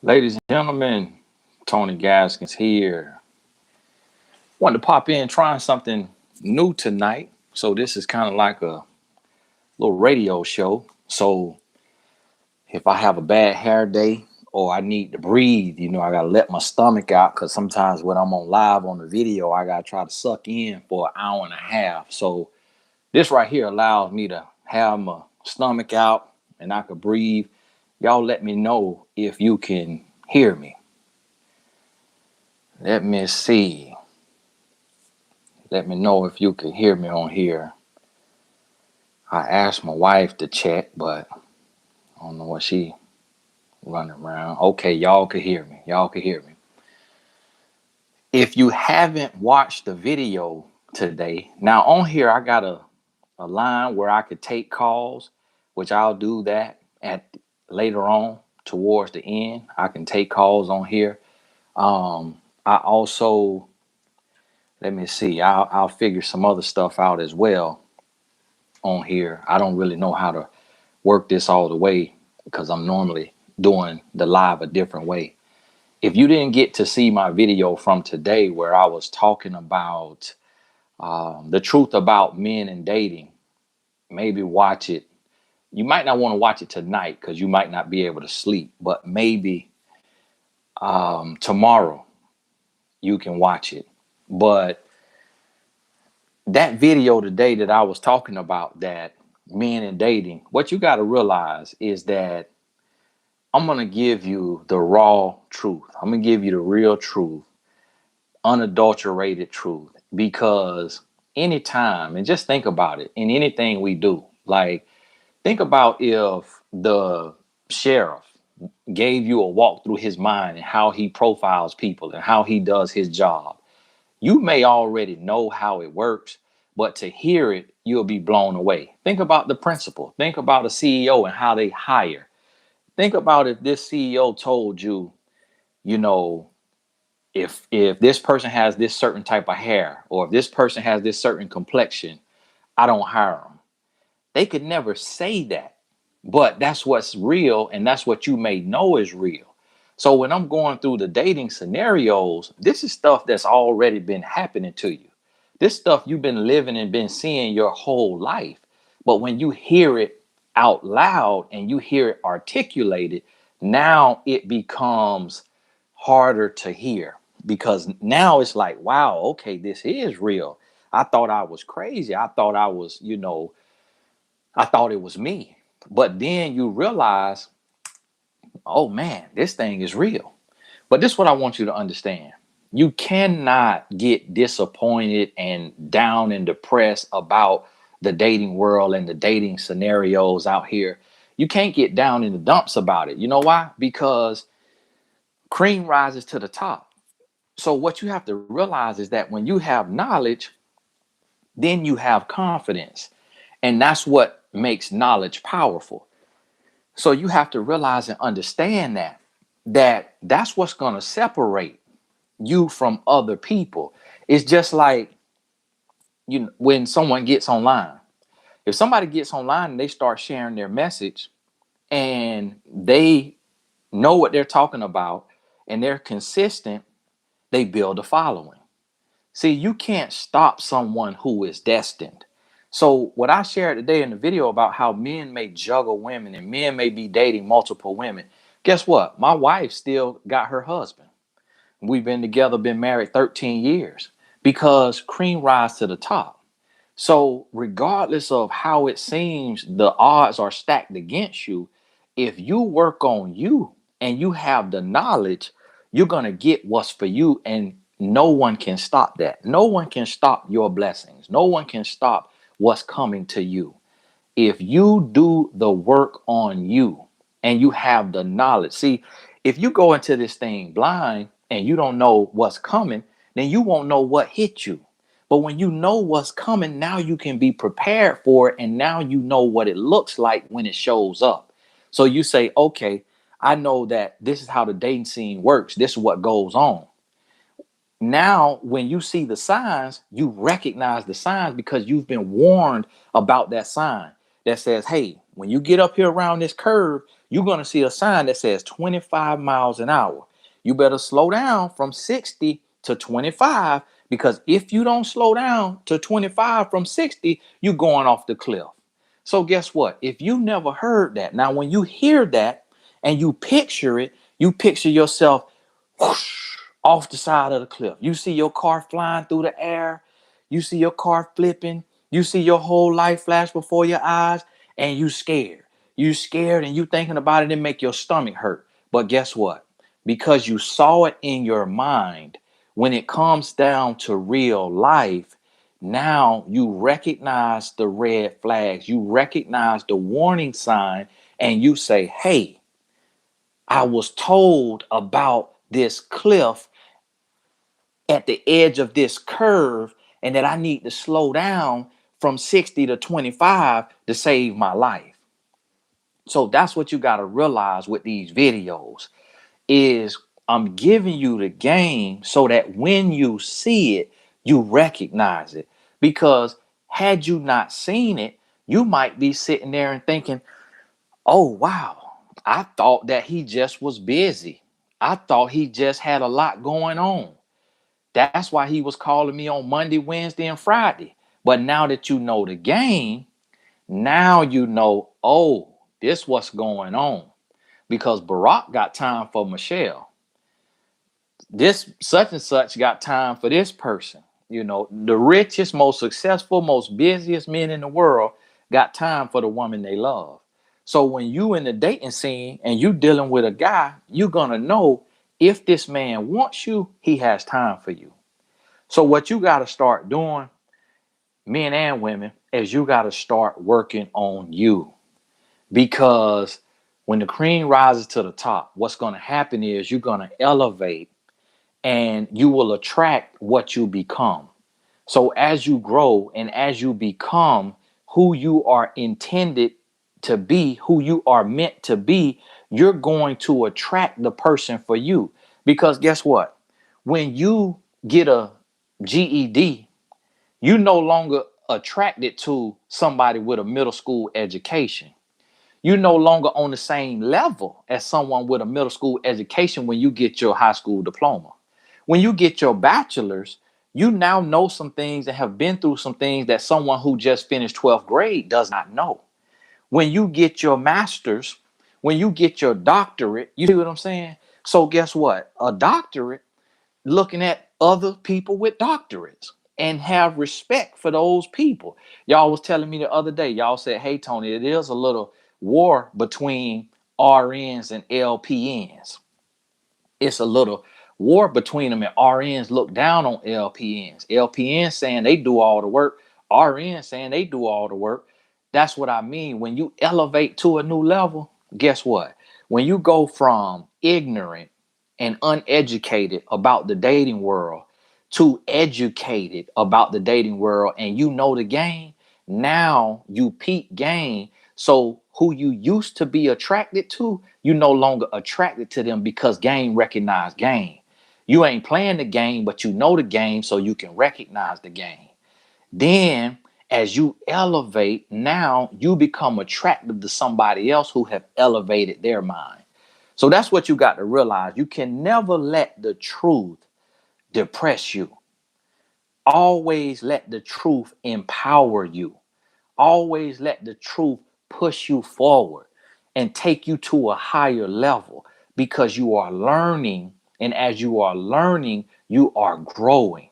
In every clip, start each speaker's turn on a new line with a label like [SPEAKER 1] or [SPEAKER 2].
[SPEAKER 1] Ladies and gentlemen, Tony Gaskins here. Wanted to pop in trying something new tonight. So this is kind of like a little radio show. So if I have a bad hair day or I need to breathe, I gotta let my stomach out because sometimes when I'm on live on the video, I gotta try to suck in for an hour and a half. So this right here allows me to have my stomach out and I could breathe. Y'all let me know if you can hear me. Let me see. Let me know if you can hear me on here. I asked my wife to check, but I don't know what she running around. Okay, y'all can hear me. Y'all can hear me. If you haven't watched the video today, now on here I got a line where I could take calls, which I'll do that at later on towards the end. I can take calls on here. I also let me see. I'll figure some other stuff out as well on here. I don't really know how to work this all the way because I'm normally doing the live a different way. If you didn't get to see my video from today where I was talking about the truth about men and dating, maybe watch it. You might not want to watch it tonight because you might not be able to sleep, but maybe tomorrow you can watch it. But that video today that I was talking about, that men and dating, what you got to realize is that I'm going to give you the raw truth. I'm going to give you the real truth, unadulterated truth, because anytime, and just think about it in anything we do, like think about if the sheriff gave you a walk through his mind and how he profiles people and how he does his job. You may already know how it works, but to hear it, you'll be blown away. Think about the principal. Think about a CEO and how they hire. Think about if this CEO told you, you know, if this person has this certain type of hair or if this person has this certain complexion, I don't hire them. They could never say that, but that's what's real and that's what you may know is real. So when I'm going through the dating scenarios, this is stuff that's already been happening to you. This stuff you've been living and been seeing your whole life. But when you hear it out loud and you hear it articulated, now it becomes harder to hear because now it's like, wow, okay, this is real. I thought I was crazy. I thought I was, I thought it was me. But then you realize, oh man, this thing is real. But this is what I want you to understand. You cannot get disappointed and down and depressed about the dating world and the dating scenarios out here. You can't get down in the dumps about it. You know why? Because cream rises to the top. So what you have to realize is that when you have knowledge, then you have confidence. And that's what makes knowledge powerful. So you have to realize and understand that's what's going to separate you from other people. It's just like when someone gets online. If somebody gets online and they start sharing their message and they know what they're talking about and they're consistent, they build a following. See, you can't stop someone who is destined. So what I shared today in the video about how men may juggle women and men may be dating multiple women. Guess what? My wife still got her husband. We've been together, been married 13 years because cream rise to the top. So regardless of how it seems, the odds are stacked against you. If you work on you and you have the knowledge, you're going to get what's for you. And no one can stop that. No one can stop your blessings. No one can stop what's coming to you. If you do the work on you and you have the knowledge, see, if you go into this thing blind and you don't know what's coming, then you won't know what hit you. But when you know what's coming, now you can be prepared for it. And now you know what it looks like when it shows up. So you say, okay, I know that this is how the dating scene works. This is what goes on. Now, when you see the signs, you recognize the signs because you've been warned about that sign that says, hey, when you get up here around this curve, you're going to see a sign that says 25 miles an hour. You better slow down from 60 to 25, because if you don't slow down to 25 from 60, you're going off the cliff. So guess what? If you never heard that, now when you hear that and you picture yourself whoosh, off the side of the cliff. You see your car flying through the air. You see your car flipping. You see your whole life flash before your eyes, and you scared. You scared and you thinking about it and make your stomach hurt. But guess what? Because you saw it in your mind, when it comes down to real life, now you recognize the red flags, you recognize the warning sign, and you say, hey, I was told about this cliff at the edge of this curve, and that I need to slow down from 60 to 25 to save my life. So that's what you got to realize with these videos is I'm giving you the game so that when you see it, you recognize it. Because had you not seen it, you might be sitting there and thinking, oh, wow, I thought that he just was busy. I thought he just had a lot going on. That's why he was calling me on Monday, Wednesday, and Friday. But now that you know the game, now you know, oh, this what's going on. Because Barack got time for Michelle. This such and such got time for this person. You know, the richest, most successful, most busiest men in the world got time for the woman they love. So when you in the dating scene and you dealing with a guy, you're gonna know if this man wants you, he has time for you. So what you got to start doing, men and women, is you got to start working on you. Because when the cream rises to the top, what's going to happen is you're going to elevate and you will attract what you become. So as you grow and as you become who you are intended to be, who you are meant to be, you're going to attract the person for you. Because guess what? When you get a GED, you no longer attracted to somebody with a middle school education. You're no longer on the same level as someone with a middle school education when you get your high school diploma. When you get your bachelor's, you now know some things and have been through some things that someone who just finished 12th grade does not know. When you get your master's, when you get your doctorate, you see what I'm saying? So guess what? A doctorate, looking at other people with doctorates and have respect for those people. Y'all was telling me the other day, y'all said, hey, Tony, it is a little war between RNs and LPNs. It's a little war between them, and RNs look down on LPNs. LPNs saying they do all the work. RNs saying they do all the work. That's what I mean. When you elevate to a new level, guess what? When you go from ignorant and uneducated about the dating world to educated about the dating world, and you know the game, now you peak game. So who you used to be attracted to, you no longer attracted to them because game recognize game. You ain't playing the game, but you know the game, so you can recognize the game. Then as you elevate, now you become attractive to somebody else who have elevated their mind. So that's what you got to realize. You can never let the truth depress you. Always let the truth empower you. Always let the truth push you forward and take you to a higher level, because you are learning. And as you are learning, you are growing.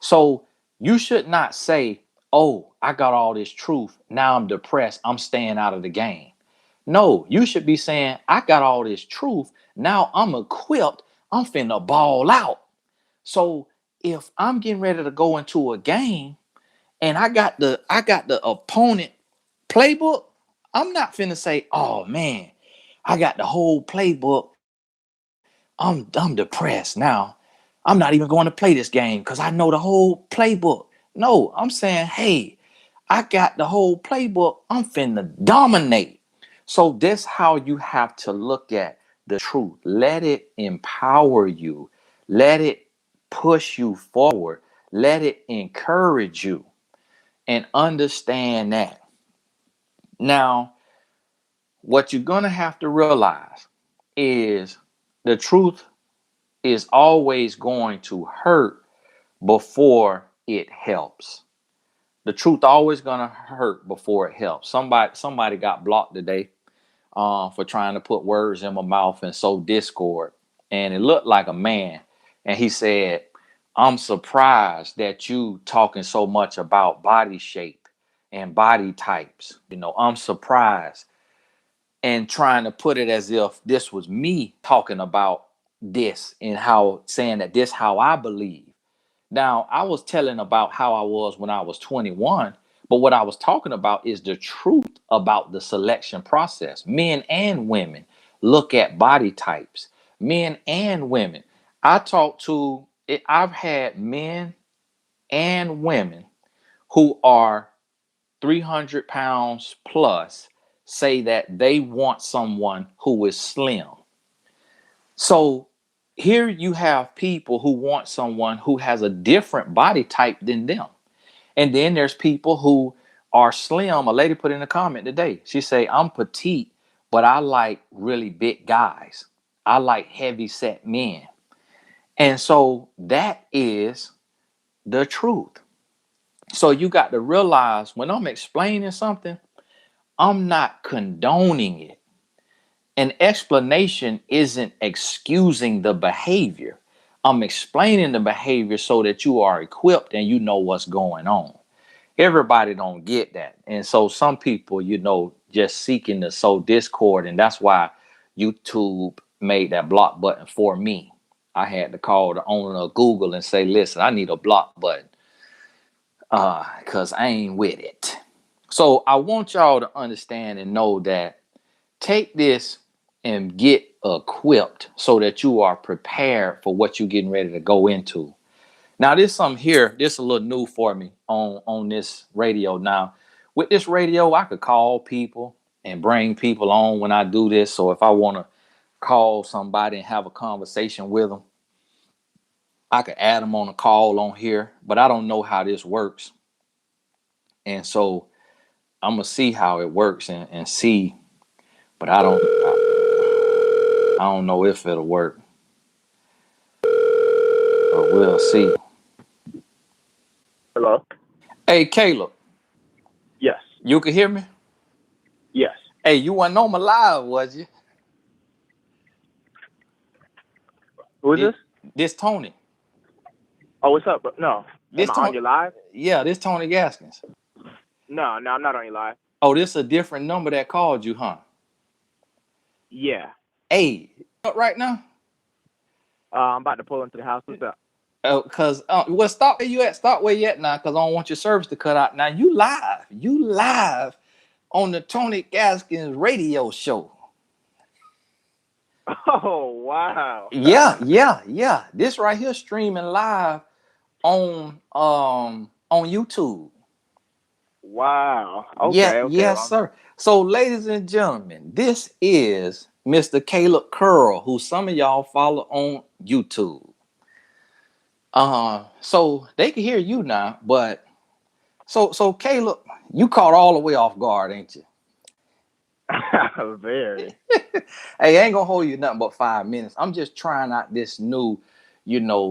[SPEAKER 1] So you should not say, oh, I got all this truth. Now I'm depressed. I'm staying out of the game. No, you should be saying, I got all this truth. Now I'm equipped. I'm finna ball out. So if I'm getting ready to go into a game and I got the opponent playbook, I'm not finna say, oh man, I got the whole playbook. I'm depressed now. I'm not even going to play this game because I know the whole playbook. No, I'm saying, hey, I got the whole playbook. I'm finna dominate. So this how you have to look at the truth. Let it empower you. Let it push you forward. Let it encourage you, and understand that. Now, what you're gonna have to realize is the truth is always going to hurt before it helps. The truth always gonna hurt before it helps. Somebody got blocked today for trying to put words in my mouth and sow discord. And it looked like a man. And he said, I'm surprised that you talking so much about body shape and body types. I'm surprised, and trying to put it as if this was me talking about this and how saying that this how I believe. Now, I was telling about how I was when I was 21, but what I was talking about is the truth about the selection process. Men and women look at body types. Men and women. I've had men and women who are 300 pounds plus say that they want someone who is slim. So here you have people who want someone who has a different body type than them. And then there's people who are slim. A lady put in a comment today. She say, I'm petite, but I like really big guys. I like heavy set men. And so that is the truth. So you got to realize when I'm explaining something, I'm not condoning it. An explanation isn't excusing the behavior. I'm explaining the behavior so that you are equipped and you know what's going on. Everybody don't get that. And so some people, just seeking to sow discord. And that's why YouTube made that block button for me. I had to call the owner of Google and say, listen, I need a block button because I ain't with it. So I want y'all to understand and know that take this and get equipped so that you are prepared for what you're getting ready to go into. Now, this something here, this a little new for me on this radio. Now, with this radio, I could call people and bring people on when I do this. So if I want to call somebody and have a conversation with them, I could add them on a call on here, but I don't know how this works. And so I'm going to see how it works and see, but I don't know if it'll work, but we'll see.
[SPEAKER 2] Hello?
[SPEAKER 1] Hey, Caleb,
[SPEAKER 2] Yes.
[SPEAKER 1] you can hear me?
[SPEAKER 2] Yes.
[SPEAKER 1] Hey, you wasn't on my live, was you?
[SPEAKER 2] Who is this?
[SPEAKER 1] This Tony.
[SPEAKER 2] Oh, what's up? No.
[SPEAKER 1] This
[SPEAKER 2] Am I on
[SPEAKER 1] Tony.
[SPEAKER 2] your live?
[SPEAKER 1] Yeah, this Tony Gaskins.
[SPEAKER 2] No, I'm not on your live.
[SPEAKER 1] Oh, this a different number that called you, huh?
[SPEAKER 2] Yeah.
[SPEAKER 1] Hey, right now?
[SPEAKER 2] I'm about to pull into the house. What's up?
[SPEAKER 1] Well, stop where you at. Stop where you at now, because I don't want your service to cut out. Now you live. You live on the Tony Gaskins radio show.
[SPEAKER 2] Oh, wow.
[SPEAKER 1] Yeah. This right here streaming live on YouTube.
[SPEAKER 2] Wow.
[SPEAKER 1] Yeah,
[SPEAKER 2] Okay.
[SPEAKER 1] yes, sir. So, ladies and gentlemen, this is Mr. Caleb Curl, who some of y'all follow on YouTube. So they can hear you now, but so Caleb, you caught all the way off guard, ain't you?
[SPEAKER 2] Very.
[SPEAKER 1] Hey, I ain't gonna hold you nothing but 5 minutes. I'm just trying out this new,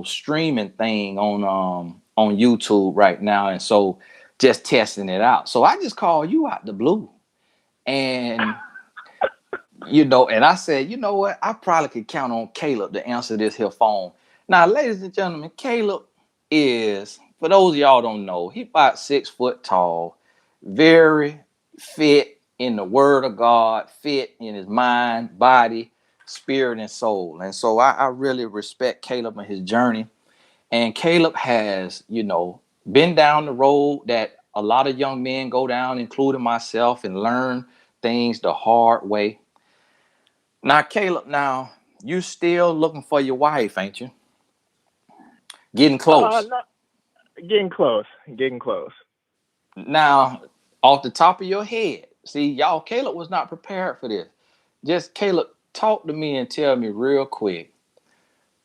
[SPEAKER 1] streaming thing on YouTube right now, and so just testing it out. So I just called you out the blue, and and I said, you know what? I probably could count on Caleb to answer this here phone. Now, ladies and gentlemen, Caleb is, for those of y'all don't know, he about 6 foot tall, very fit in the word of God, fit in his mind, body, spirit, and soul. And so I really respect Caleb and his journey. And Caleb has, been down the road that a lot of young men go down, including myself, and learn things the hard way. Now, Caleb, you still looking for your wife, ain't you? Getting close.
[SPEAKER 2] Not getting close. Getting close.
[SPEAKER 1] Now, off the top of your head, see, y'all, Caleb was not prepared for this. Just, Caleb, talk to me and tell me real quick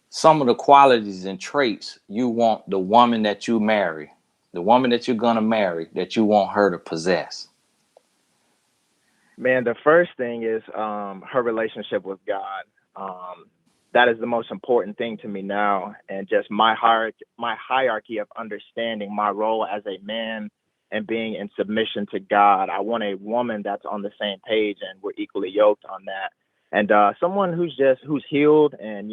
[SPEAKER 1] some of the qualities and traits you want the woman that you marry, the woman that you're going to marry, that you want her to possess.
[SPEAKER 2] Man, the first thing is her relationship with God. Um, that is the most important thing to me now, and just my hierarchy of understanding my role as a man and being in submission to God. I want a woman that's on the same page and we're equally yoked on that. And someone who's healed and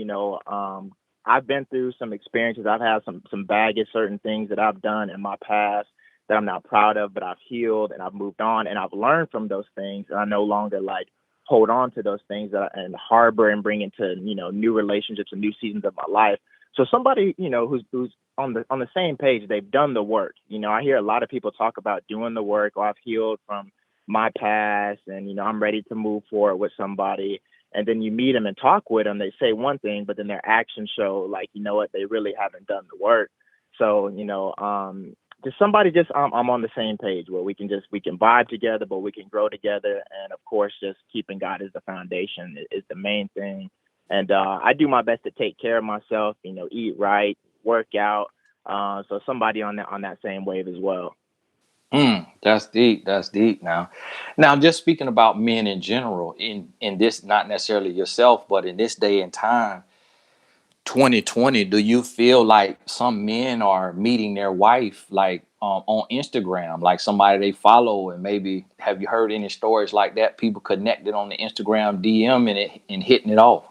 [SPEAKER 2] I've been through some experiences. I've had some baggage, certain things that I've done in my past that I'm not proud of, but I've healed and I've moved on and I've learned from those things. And I no longer like hold on to those things and harbor and bring into, new relationships and new seasons of my life. So somebody, who's on the same page, they've done the work. I hear a lot of people talk about doing the work, or I've healed from my past and, I'm ready to move forward with somebody. And then you meet them and talk with them, they say one thing, but then their actions show like, you know what, they really haven't done the work. So, just somebody just I'm on the same page where we can vibe together, but we can grow together, and of course, just keeping God as the foundation is the main thing. And I do my best to take care of myself, eat right, work out. So somebody on that same wave as well.
[SPEAKER 1] That's deep. That's deep. Now, just speaking about men in general, in this, not necessarily yourself, but in this day and time, 2020, do you feel like some men are meeting their wife like on Instagram, like somebody they follow, and maybe have you heard any stories like that? People connected on the Instagram DM and hitting it off.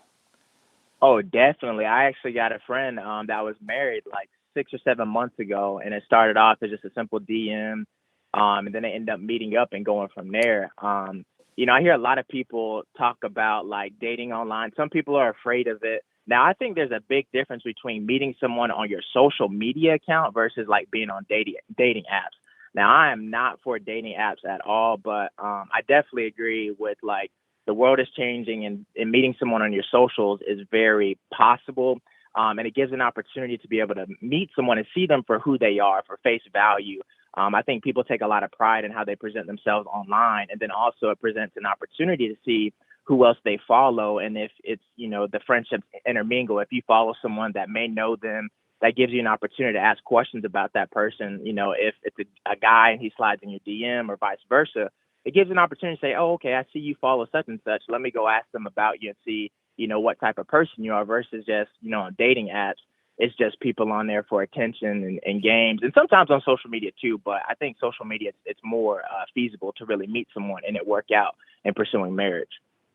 [SPEAKER 2] Oh, definitely. I actually got a friend that was married like 6 or 7 months ago, and it started off as just a simple DM, and then they end up meeting up and going from there. I hear a lot of people talk about like dating online. Some people are afraid of it. Now, I think there's a big difference between meeting someone on your social media account versus like being on dating apps. Now, I am not for dating apps at all, but I definitely agree with like the world is changing, and meeting someone on your socials is very possible. And it gives an opportunity to be able to meet someone and see them for who they are, for face value. I think people take a lot of pride in how they present themselves online, and then also it presents an opportunity to see who else they follow, and if it's the friendships intermingle. If you follow someone that may know them, that gives you an opportunity to ask questions about that person. If it's a guy and he slides in your DM or vice versa, it gives an opportunity to say, oh, okay, I see you follow such and such. Let me go ask them about you and see, what type of person you are versus just, on dating apps. It's just people on there for attention and games, and sometimes on social media too. But I think social media, it's more feasible to really meet someone and it work out in pursuing marriage.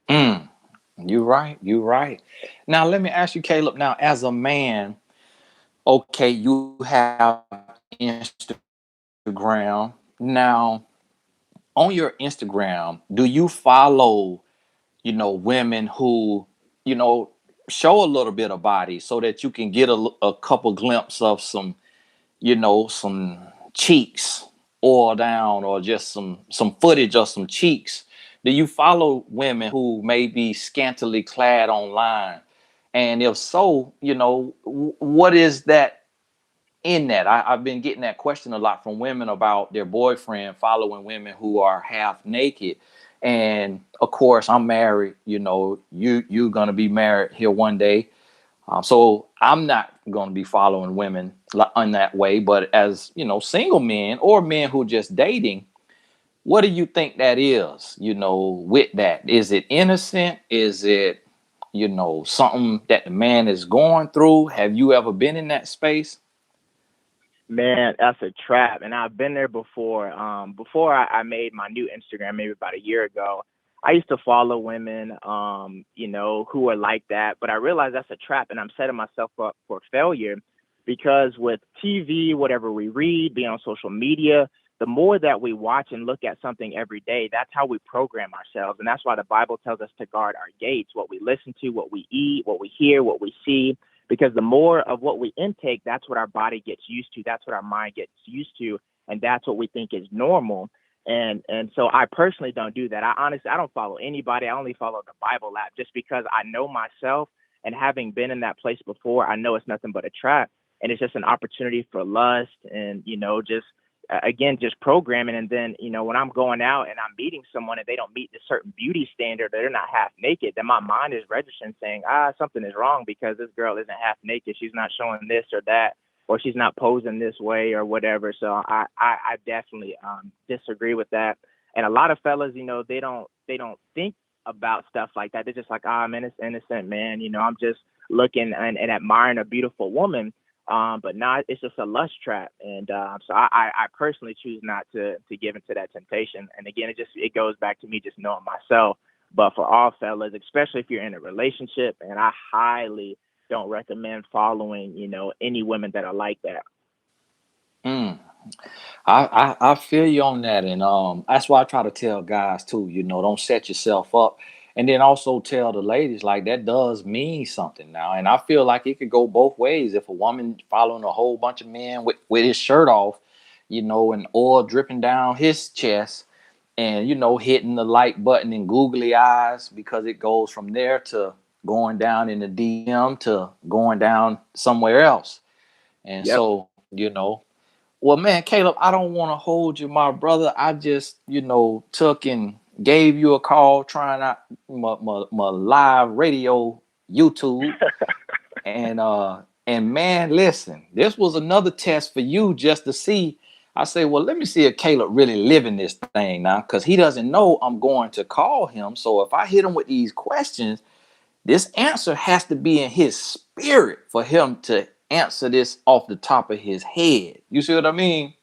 [SPEAKER 1] Mm, you right. You right. Now, let me ask you, Caleb. Now, as a man, okay, you have Instagram. Now, on your Instagram, do you follow, women who, show a little bit of body so that you can get a couple glimpse of some cheeks oil down, or just some footage of some cheeks? Do you follow women who may be scantily clad online? And if so, what is that in that? I've been getting that question a lot from women about their boyfriend following women who are half naked. And of course, I'm married. You're gonna be married here one day, so I'm not gonna be following women in that way. But as single men or men who just dating, what do you think that is? With that, is it innocent? Is it something that the man is going through? Have you ever been in that space?
[SPEAKER 2] Man, that's a trap. And I've been there before. Before I made my new Instagram, maybe about a year ago, I used to follow women, who are like that. But I realized that's a trap, and I'm setting myself up for failure because with TV, whatever we read, be on social media, the more that we watch and look at something every day, that's how we program ourselves. And that's why the Bible tells us to guard our gates, what we listen to, what we eat, what we hear, what we see, because the more of what we intake, that's what our body gets used to. That's what our mind gets used to, and that's what we think is normal. And so I personally don't do that. I don't follow anybody. I only follow the Bible app just because I know myself, and having been in that place before, I know it's nothing but a trap, and it's just an opportunity for lust and just again just programming. And then when I'm going out and I'm meeting someone and they don't meet the certain beauty standard, they're not half naked, then my mind is registering saying something is wrong because this girl isn't half naked, she's not showing this or that, or she's not posing this way or whatever. So I definitely disagree with that. And a lot of fellas, they don't think about stuff like that. They're just like, ah, man, it's innocent, man. I'm just looking and admiring a beautiful woman. But not, it's just a lust trap. And so I personally choose not to give into that temptation. And again, it goes back to me just knowing myself. But for all fellas, especially if you're in a relationship, and I highly don't recommend following, any women that are like that.
[SPEAKER 1] Mm. I feel you on that, and that's why I try to tell guys too. Don't set yourself up, and then also tell the ladies like that does mean something now. And I feel like it could go both ways. If a woman following a whole bunch of men with his shirt off, and oil dripping down his chest, and hitting the like button in googly eyes because it goes from there to going down in the DM to going down somewhere else. And
[SPEAKER 2] Yep.
[SPEAKER 1] so, well, man, Caleb, I don't want to hold you, my brother. I just, took and gave you a call trying out my live radio YouTube. And man, listen, this was another test for you just to see. I say, well, let me see if Caleb really living this thing now, because he doesn't know I'm going to call him. So if I hit him with these questions, this answer has to be in his spirit for him to answer this off the top of his head. You see what I mean?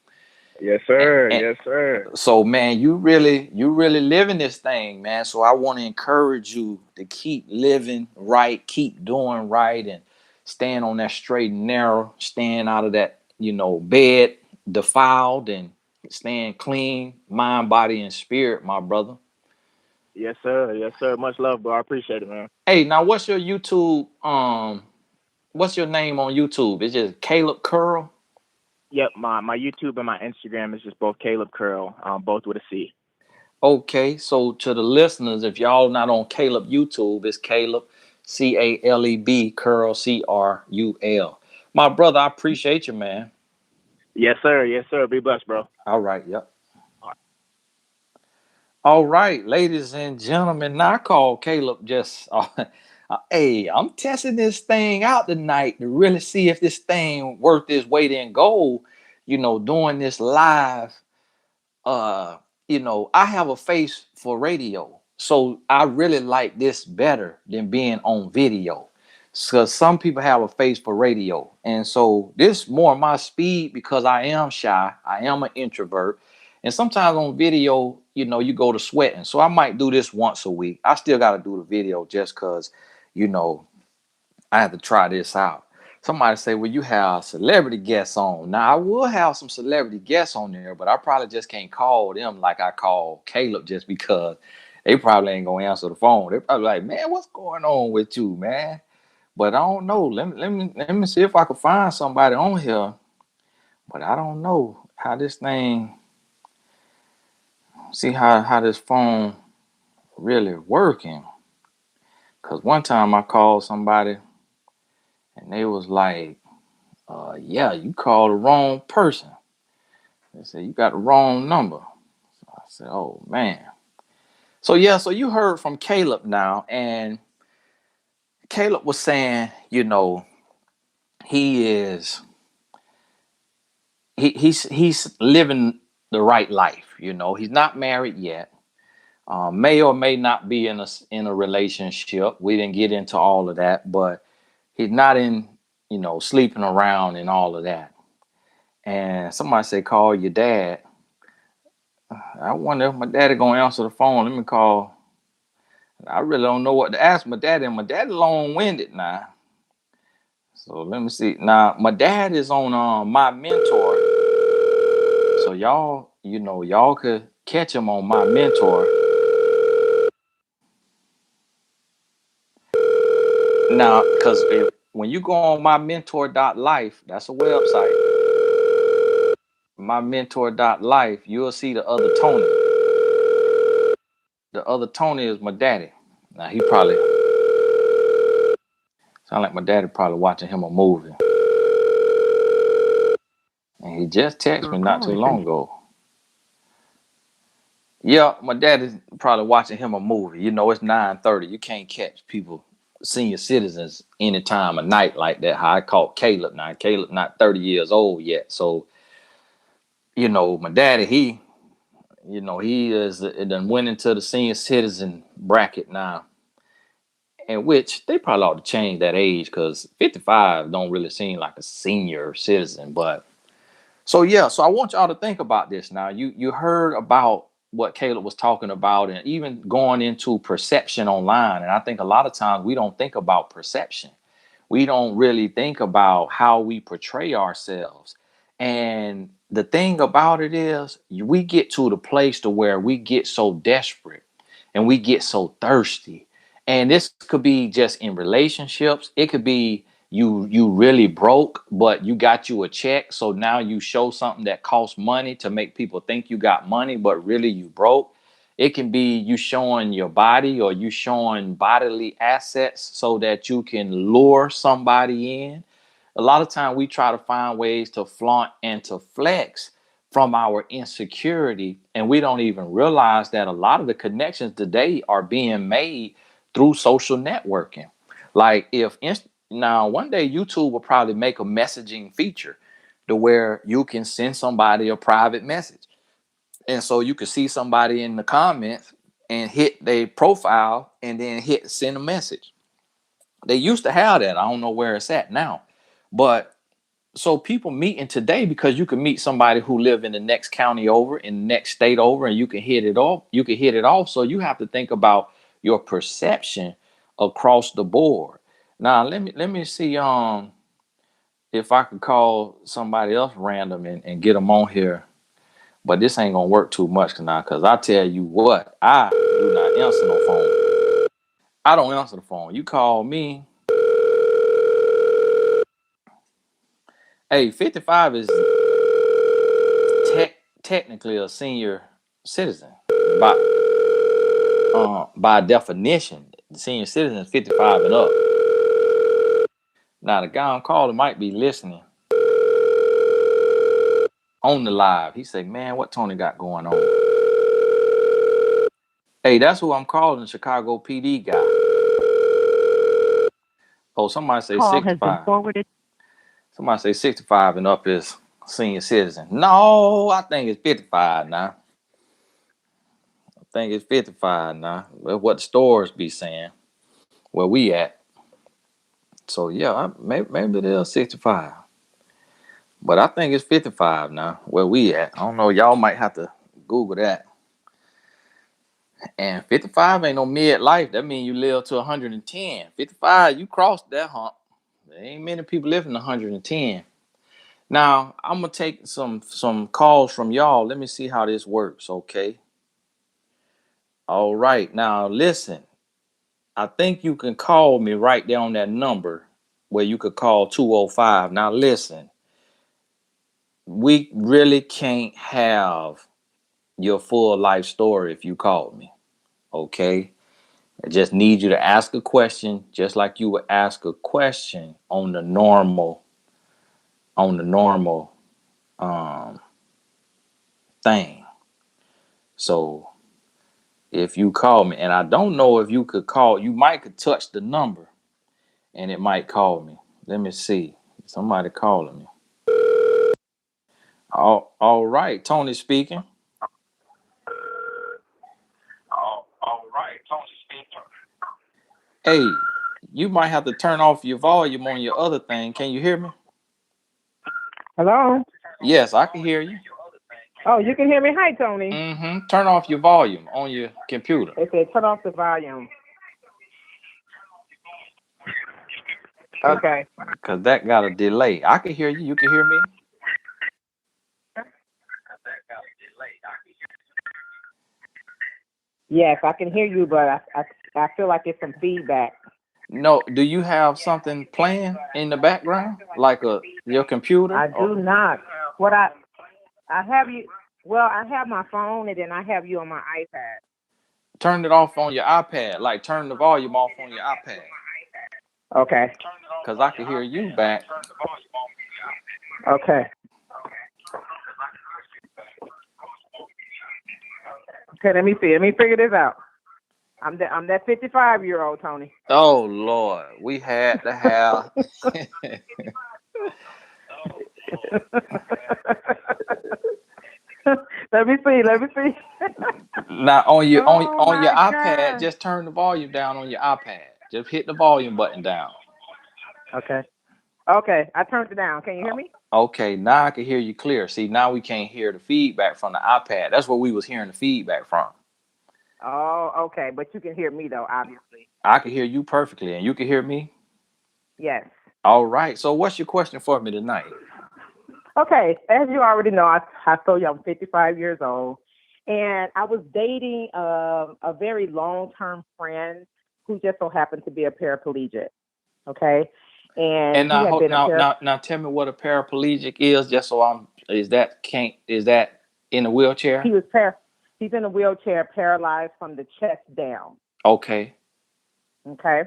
[SPEAKER 2] Yes,
[SPEAKER 1] And,
[SPEAKER 2] sir.
[SPEAKER 1] and
[SPEAKER 2] Yes, sir.
[SPEAKER 1] so, man, you really living this thing, man. So I want to encourage you to keep living right, keep doing right, and staying on that straight and narrow, staying out of that, bed defiled, and staying clean, mind, body, and spirit, my brother.
[SPEAKER 2] Yes, sir. Yes, sir. Much love, bro. I appreciate it, man.
[SPEAKER 1] Hey, now what's your YouTube? What's your name on YouTube? It's just Caleb Curl.
[SPEAKER 2] Yep. My YouTube and my Instagram is just both Caleb Curl, both with a C.
[SPEAKER 1] Okay, so to the listeners, if y'all not on Caleb YouTube, it's Caleb Caleb Curl Crul. My brother, I appreciate you, man.
[SPEAKER 2] Yes, sir. Yes, sir. Be blessed, bro.
[SPEAKER 1] All right, yep. All right, ladies and gentlemen, now I call Caleb just hey, I'm testing this thing out tonight to really see if this thing worth its weight in gold, doing this live. uh I have a face for radio, so I really like this better than being on video, because some people have a face for radio, and so this more my speed because I am shy, I am an introvert, and sometimes on video, you go to sweating. So I might do this once a week. I still got to do the video just because, you know I had to try this out. Somebody say, well, you have celebrity guests on. Now, I will have some celebrity guests on there, but I probably just can't call them like I call Caleb, just because they probably ain't going to answer the phone. They probably like, man, what's going on with you, man? But I don't know. Let me see if I can find somebody on here. But I don't know how this thing, see how this phone really working. Because one time I called somebody and they was like, yeah, you called the wrong person. They said, you got the wrong number. So I said, oh, man. So, yeah, so you heard from Caleb now. And Caleb was saying, he is, he's living the right life. He's not married yet. May or may not be in a relationship. We didn't get into all of that, but he's not in, sleeping around and all of that. And somebody said, call your dad. I wonder if my daddy gonna answer the phone. Let me call. I really don't know what to ask my daddy. My daddy long-winded now. So let me see. Now my dad is on my mentor. So y'all could catch him on my mentor. Now, because when you go on my mentor.life, that's a website. My mentor.life, you'll see the other Tony. The other Tony is my daddy. Now he probably sound like my daddy probably watching him a movie. And he just texted me not too long ago. Yeah, my dad is probably watching him a movie. It's 9:30. You can't catch people, senior citizens, any time of night like that. How I caught Caleb now. Caleb not 30 years old yet. So, my daddy, You know, he is it done went into the senior citizen bracket now, in which they probably ought to change that age because 55 don't really seem like a senior citizen. But so yeah, so I want y'all to think about this now. You heard about what Caleb was talking about, and even going into perception online. And I think a lot of times we don't think about perception. We don't really think about how we portray ourselves. And the thing about it is, we get to the place to where we get so desperate and we get so thirsty. And this could be just in relationships. It could be you really broke, but you got you a check. So now you show something that costs money to make people think you got money, but really you broke. It can be you showing your body or you showing bodily assets so that you can lure somebody in. A lot of time we try to find ways to flaunt and to flex from our insecurity, and we don't even realize that a lot of the connections today are being made through social networking. Like if now one day YouTube will probably make a messaging feature to where you can send somebody a private message. And so you could see somebody in the comments and hit their profile and then hit send a message. They used to have that. I don't know where it's at now. But so people meeting today because you can meet somebody who live in the next county over, in the next state over, and you can hit it off. You can hit it off. So you have to think about your perception across the board. Now let me see if I could call somebody else random and get them on here. But this ain't gonna work too much now, cause I tell you what, I do not answer no phone. I don't answer the phone. You call me. Hey, 55 is technically a senior citizen by definition. The senior citizen is 55 and up. Now the guy I'm calling might be listening on the live. He say, "Man, what Tony got going on?" Hey, that's who I'm calling, the Chicago PD guy. Oh, somebody say
[SPEAKER 3] Call has been
[SPEAKER 1] 65.
[SPEAKER 3] forwarded.
[SPEAKER 1] Somebody say 65 and up is senior citizen. No, I think it's 55 now. I think it's 55 now. That's what the stores be saying. Where we at. So yeah, maybe it is 65. But I think it's 55 now. Where we at. I don't know. Y'all might have to Google that. And 55 ain't no mid-life. That means you live to 110. 55, you crossed that hump. There ain't many people living 110. Now, I'm gonna take some calls from y'all. Let me see how this works, okay? All right. Now, listen. I think you can call me right there on that number where you could call 205. Now, listen. We really can't have your full life story if you called me, okay? I just need you to ask a question just like you would ask a question on the normal um thing. So if you call me, and I don't know if you could call, you might could touch the number and it might call me. Let me see. Somebody calling me. All right, Tony speaking. All right, Tony speaking. Hey, you might have to turn off your volume on your other thing. Can you hear me?
[SPEAKER 3] Hello?
[SPEAKER 1] Yes, I can hear you.
[SPEAKER 3] Oh, you can hear me? Hi, Tony.
[SPEAKER 1] Turn off your volume on your computer.
[SPEAKER 3] It said turn off the volume. Okay.
[SPEAKER 1] Cause that got a delay. I can hear you. You can hear me.
[SPEAKER 3] Yes, I can hear you, but I feel like it's some feedback.
[SPEAKER 1] No, do you have something playing in the background, like your computer?
[SPEAKER 3] I do not. What I have you. Well, I have my phone, and then I have you on my iPad.
[SPEAKER 1] Turn it off on your iPad. Like turn the volume off on your iPad.
[SPEAKER 3] Okay.
[SPEAKER 1] Cause I can hear you back.
[SPEAKER 3] Okay. Okay. Let me see. Let me figure this out. I'm that 55-year-old Tony.
[SPEAKER 1] Oh Lord, we had to have.
[SPEAKER 3] Let me see. Let me see.
[SPEAKER 1] Now on your
[SPEAKER 3] Oh
[SPEAKER 1] on your
[SPEAKER 3] my
[SPEAKER 1] iPad,
[SPEAKER 3] God.
[SPEAKER 1] just turn the volume down on your iPad. Just hit the volume button down.
[SPEAKER 3] Okay. Okay. I turned it down. Can you hear me?
[SPEAKER 1] Okay, now I can hear you clear. See, now we can't hear the feedback from the iPad. That's what we was hearing the feedback from.
[SPEAKER 3] Oh, okay. But you can hear me though, obviously.
[SPEAKER 1] I can hear you perfectly, and you can hear me.
[SPEAKER 3] Yes.
[SPEAKER 1] All right. So, what's your question for me tonight?
[SPEAKER 3] Okay. As you already know, I told you I'm 55 years old, and I was dating a very long term friend who just so happened to be a paraplegic. Okay. And
[SPEAKER 1] And
[SPEAKER 3] he
[SPEAKER 1] now,
[SPEAKER 3] had been a
[SPEAKER 1] now, tell me what a paraplegic is, just so I'm. Is that in a
[SPEAKER 3] he
[SPEAKER 1] wheelchair?
[SPEAKER 3] was par he's in a wheelchair, paralyzed from the chest down.
[SPEAKER 1] Okay.
[SPEAKER 3] Okay.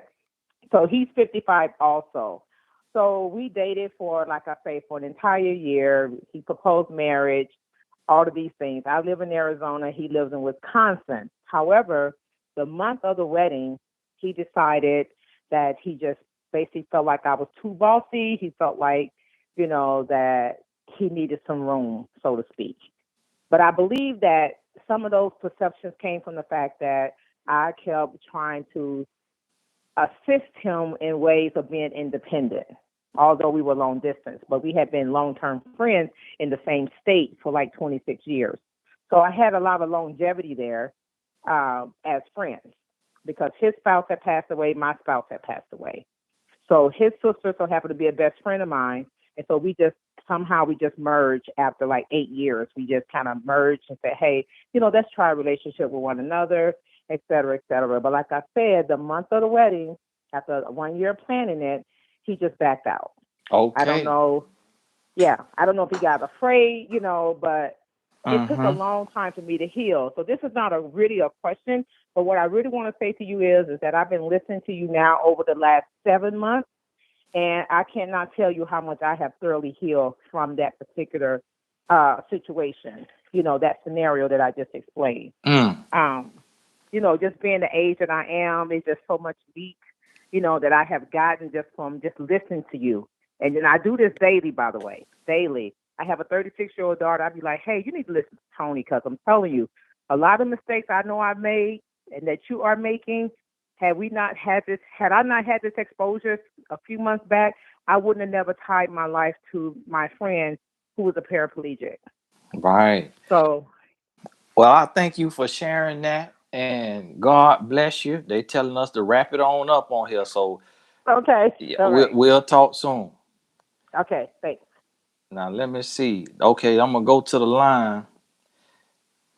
[SPEAKER 3] So he's 55 also. So we dated for, like I say, for an entire year. He proposed marriage, all of these things. I live in Arizona. He lives in Wisconsin. However, the month of the wedding, he decided that he just basically felt like I was too bossy. He felt like, that he needed some room, so to speak. But I believe that some of those perceptions came from the fact that I kept trying to assist him in ways of being independent, although we were long distance, but we had been long term friends in the same state for like 26 years. So I had a lot of longevity there as friends because his spouse had passed away, my spouse had passed away. So his sister so happened to be a best friend of mine. And so we just merged after like 8 years. We just kind of merged and said, hey, let's try a relationship with one another, et cetera, et cetera. But like I said, the month of the wedding, after 1 year planning it, he just backed out. I don't
[SPEAKER 1] Okay.
[SPEAKER 3] know. Yeah, I don't know if he got afraid, but it took a
[SPEAKER 1] Mm-hmm.
[SPEAKER 3] long time for me to heal. So this is not really a question, but what I really want to say to you is that I've been listening to you now over the last 7 months, and I cannot tell you how much I have thoroughly healed from that particular situation. That scenario that I just explained.
[SPEAKER 1] Mm.
[SPEAKER 3] Um, just being the age that I am, is just so much meat, that I have gotten just from just listening to you. And then I do this daily, by the way, daily. I have a 36-year-old daughter. I'd be like, hey, you need to listen to Tony because I'm telling you, a lot of mistakes I know I've made and that you are making. Had I not had this exposure a few months back, I wouldn't have never tied my life to my friend who was a paraplegic.
[SPEAKER 1] Right.
[SPEAKER 3] So,
[SPEAKER 1] Well, I thank you for sharing that, and God bless you. They telling us to wrap it on up on here, so
[SPEAKER 3] okay,
[SPEAKER 1] yeah,
[SPEAKER 3] all right,
[SPEAKER 1] we'll talk soon.
[SPEAKER 3] okay, thanks.
[SPEAKER 1] Now let me see. Okay, I'm gonna go to the line.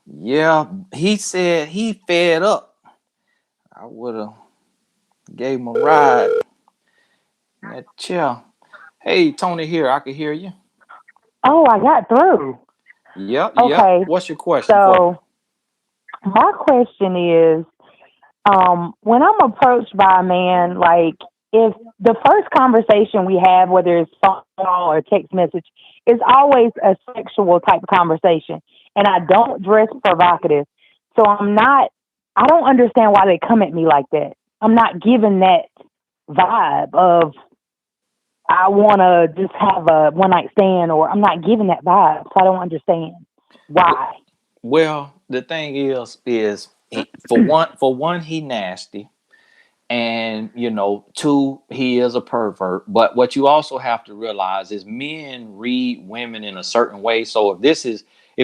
[SPEAKER 1] Yeah, he said he fed up. I would have gave him a ride in that chair. Hey, Tony here. I can hear you.
[SPEAKER 4] Oh, I got through.
[SPEAKER 1] Yep, yep.
[SPEAKER 4] Okay,
[SPEAKER 1] What's your question for me?
[SPEAKER 4] so my question is, when I'm approached by a man, like if the first conversation we have, whether it's phone call or text message, is always a sexual type of conversation, and I don't dress provocative, so I don't understand why they come at me like that. I'm not given that vibe of I want to just have a one night stand, or I'm not given that vibe, so I don't understand why.
[SPEAKER 1] Well, the thing is for one, he nasty. And two, he is a pervert. But what you also have to realize is men read women in a certain way. So if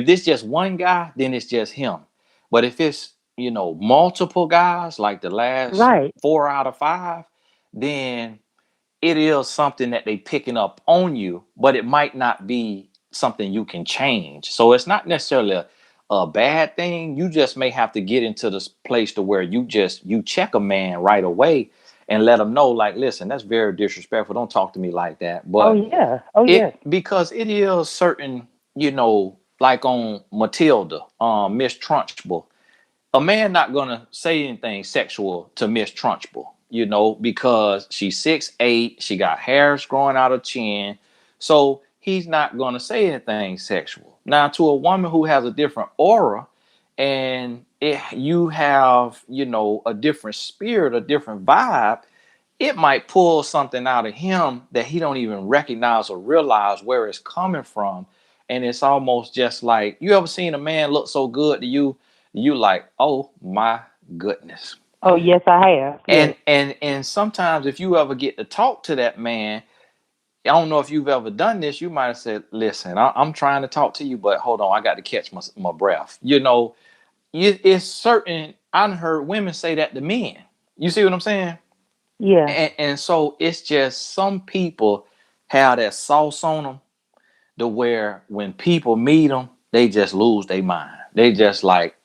[SPEAKER 1] this just one guy, then it's just him. But if it's multiple guys, like the last
[SPEAKER 4] Right.
[SPEAKER 1] 4 out of 5, then it is something that they picking up on you, but it might not be something you can change. So it's not necessarily a bad thing. You just may have to get into this place to where you check a man right away and let him know, like, listen, that's very disrespectful. Don't talk to me like that.
[SPEAKER 4] Oh
[SPEAKER 1] But
[SPEAKER 4] yeah. Oh
[SPEAKER 1] it
[SPEAKER 4] yes.
[SPEAKER 1] because it is certain, like on Matilda, Miss Trunchbull, a man not gonna say anything sexual to Miss Trunchbull, because she's 6'8", she got hairs growing out her chin, so he's not gonna say anything sexual. Now, to a woman who has a different aura, and you have, a different spirit, a different vibe, it might pull something out of him that he don't even recognize or realize where it's coming from. And it's almost just like, you ever seen a man look so good to you You like, oh my goodness.
[SPEAKER 4] Oh, yes, I have.
[SPEAKER 1] And
[SPEAKER 4] Yes.
[SPEAKER 1] and sometimes if you ever get to talk to that man, I don't know if you've ever done this. You might have said, "Listen, I'm trying to talk to you, but hold on, I got to catch my breath." It's certain. I've heard women say that to men. You see what I'm saying?
[SPEAKER 4] Yeah.
[SPEAKER 1] And so it's just some people have that sauce on them to where when people meet them, they just lose their mind. They just like,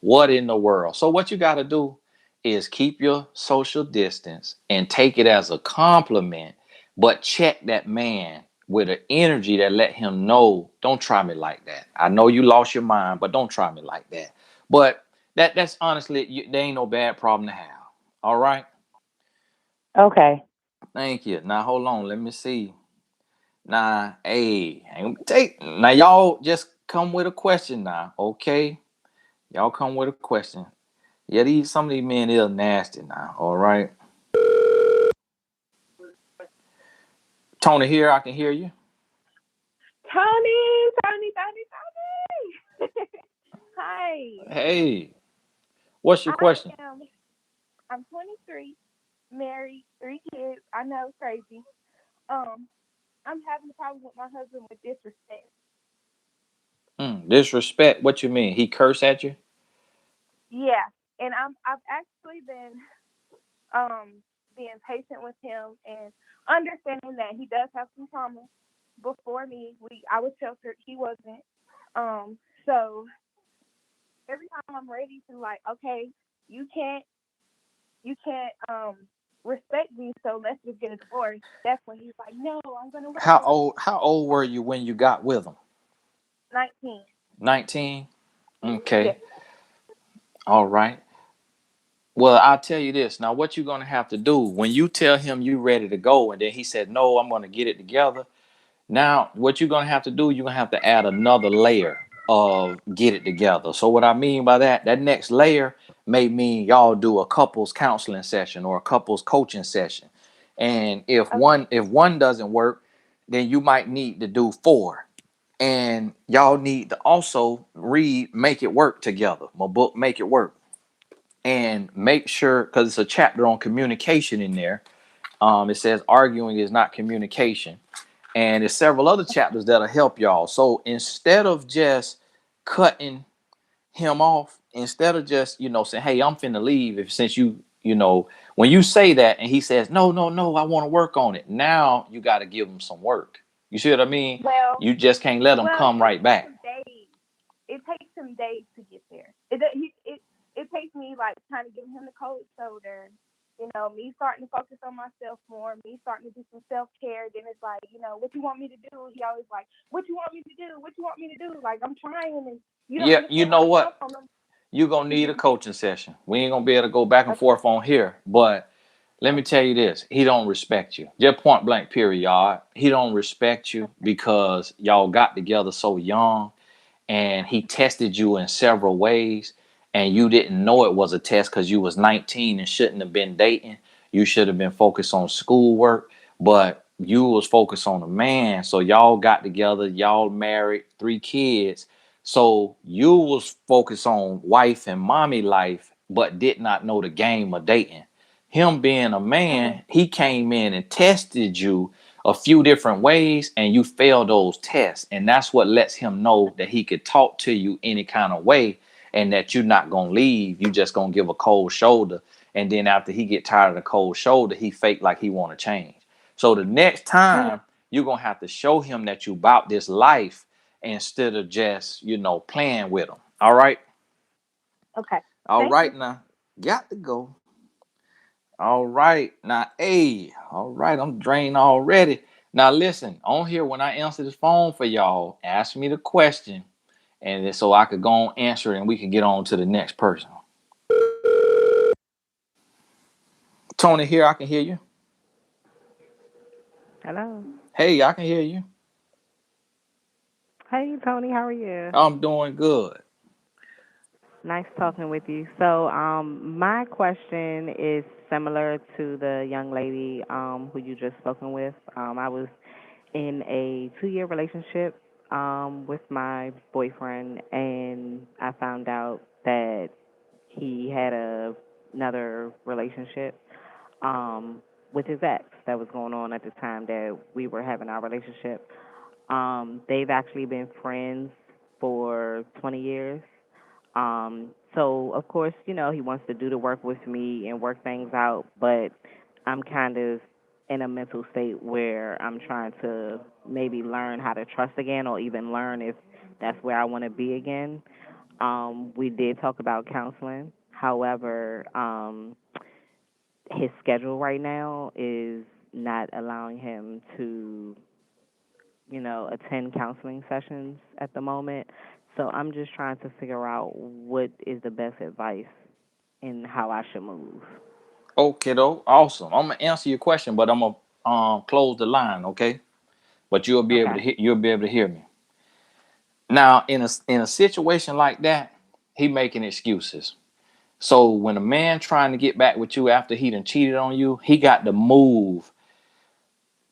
[SPEAKER 1] what in the world? So what you got to do is keep your social distance and take it as a compliment, but check that man with an energy that let him know, don't try me like that. I know you lost your mind, but don't try me like that. But that's honestly, there ain't no bad problem to have. All right.
[SPEAKER 4] Okay.
[SPEAKER 1] Thank you. Now hold on. Let me see. Now, hey, ain't gonna take now y'all just come with a question now, okay? Y'all come with a question. Yeah, these some of these men is nasty now. All right, Tony here. I can hear you.
[SPEAKER 5] Tony. Hi.
[SPEAKER 1] Hey, what's your
[SPEAKER 5] I
[SPEAKER 1] question?
[SPEAKER 5] am. I'm 23, married, 3 kids. I know, crazy. Um, I'm having a problem with my husband with disrespect.
[SPEAKER 1] Disrespect. What you mean? He curse at you?
[SPEAKER 5] Yeah, and I've actually been being patient with him and understanding that he does have some trauma. Before me, I was sheltered. He wasn't. So every time I'm ready to like, okay, you can't you can't respect me, so let's just get a divorce. That's when he's like, no, I'm gonna work
[SPEAKER 1] How
[SPEAKER 5] on
[SPEAKER 1] old? How old were you when you got with him?
[SPEAKER 5] 19.
[SPEAKER 1] 19.
[SPEAKER 5] Yes.
[SPEAKER 1] Okay. All right. Well, I'll tell you this. Now, what you're gonna have to do when you tell him you ready to go, and then he said, "No, I'm gonna get it together." Now, what you're gonna have to do, you're gonna have to add another layer of get it together. So what I mean by that, that next layer may mean y'all do a couples counseling session or a couples coaching session. And
[SPEAKER 5] Okay.
[SPEAKER 1] if one doesn't work, then you might need to do four. And y'all need to also read Make It Work together. My book, Make It Work. And make sure, because it's a chapter on communication in there. It says arguing is not communication, and there's several other chapters that'll help y'all. So instead of just cutting him off, instead of just saying, "Hey, I'm finna leave," if since when you say that and he says, "No, no, no, I want to work on it," now you got to give him some work. You see what I mean?
[SPEAKER 5] Well,
[SPEAKER 1] You just can't let him
[SPEAKER 5] well,
[SPEAKER 1] come
[SPEAKER 5] it
[SPEAKER 1] right
[SPEAKER 5] takes
[SPEAKER 1] back.
[SPEAKER 5] him days. It takes him days to get there. It takes me like kind of giving him the cold shoulder. Me starting to focus on myself more, me starting to do some self care. Then it's like, what you want me to do? He always like, what you want me to do? What you want me to do? Like I'm trying, and you don't
[SPEAKER 1] Yeah, you
[SPEAKER 5] understand where
[SPEAKER 1] know
[SPEAKER 5] I'm coming
[SPEAKER 1] what?
[SPEAKER 5] from.
[SPEAKER 1] You're gonna need a coaching session. We ain't gonna be able to go back and
[SPEAKER 5] Okay,
[SPEAKER 1] forth on here, but let me tell
[SPEAKER 5] okay,
[SPEAKER 1] you this: he don't respect you. Just point blank, period, y'all. He don't respect you
[SPEAKER 5] okay,
[SPEAKER 1] because y'all got together so young, and he tested you in several ways, and you didn't know it was a test because you was 19 and shouldn't have been dating. You should have been focused on schoolwork, but you was focused on a man. So y'all got together, y'all married, 3 kids. So you was focused on wife and mommy life, but did not know the game of dating. Him being a
[SPEAKER 5] mm,
[SPEAKER 1] man, he came in and tested you a few different ways, and you fail those tests, and that's what lets him know that he could talk to you any kind of way, and that you're not gonna leave. You just gonna give a cold shoulder, and then after he get tired of the cold shoulder, he fake like he want to change. So the next
[SPEAKER 5] mm,
[SPEAKER 1] time you're gonna have to show him that you about this life instead of just playing with him. All right.
[SPEAKER 5] okay.
[SPEAKER 1] All
[SPEAKER 5] Thank you.
[SPEAKER 1] right. Now got to go. All right. Now, hey, all right, I'm drained already. Now, listen, on here, when I answer this phone for y'all, ask me the question, and so I could go on answer it, and we can get on to the next person. Tony here, I can hear you.
[SPEAKER 6] Hello.
[SPEAKER 1] Hey, I can hear you.
[SPEAKER 6] Hey, Tony, how are you?
[SPEAKER 1] I'm doing good.
[SPEAKER 6] Nice talking with you. So, my question is similar to the young lady who you just spoken with. I was in a 2-year relationship with my boyfriend, and I found out that he had another relationship with his ex that was going on at the time that we were having our relationship. They've actually been friends for 20 years. So of course, he wants to do the work with me and work things out, but I'm kind of in a mental state where I'm trying to maybe learn how to trust again or even learn if that's where I want to be again. We did talk about counseling. However, his schedule right now is not allowing him to, attend counseling sessions at the moment. So I'm just trying to figure out what is the best advice in how I should move.
[SPEAKER 1] Okay, though, awesome. I'm gonna answer your question, but I'm gonna close the line, okay? But
[SPEAKER 6] Okay.
[SPEAKER 1] you'll be able to hear me. Now, in a situation like that, he making excuses. So when a man trying to get back with you after he done cheated on you, he got to move,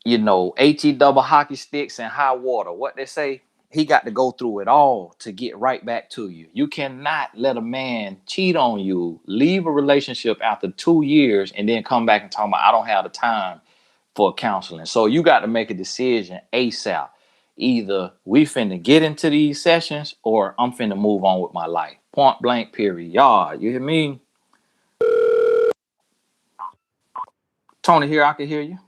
[SPEAKER 1] HE double hockey sticks and high water. What they say, he got to go through it all to get right back to you. You cannot let a man cheat on you, leave a relationship after 2 years, and then come back and talk about I don't have the time for counseling. So you got to make a decision ASAP. Either we finna get into these sessions or I'm finna move on with my life. Point blank, period. Y'all, you hear me? Tony here, I can hear you.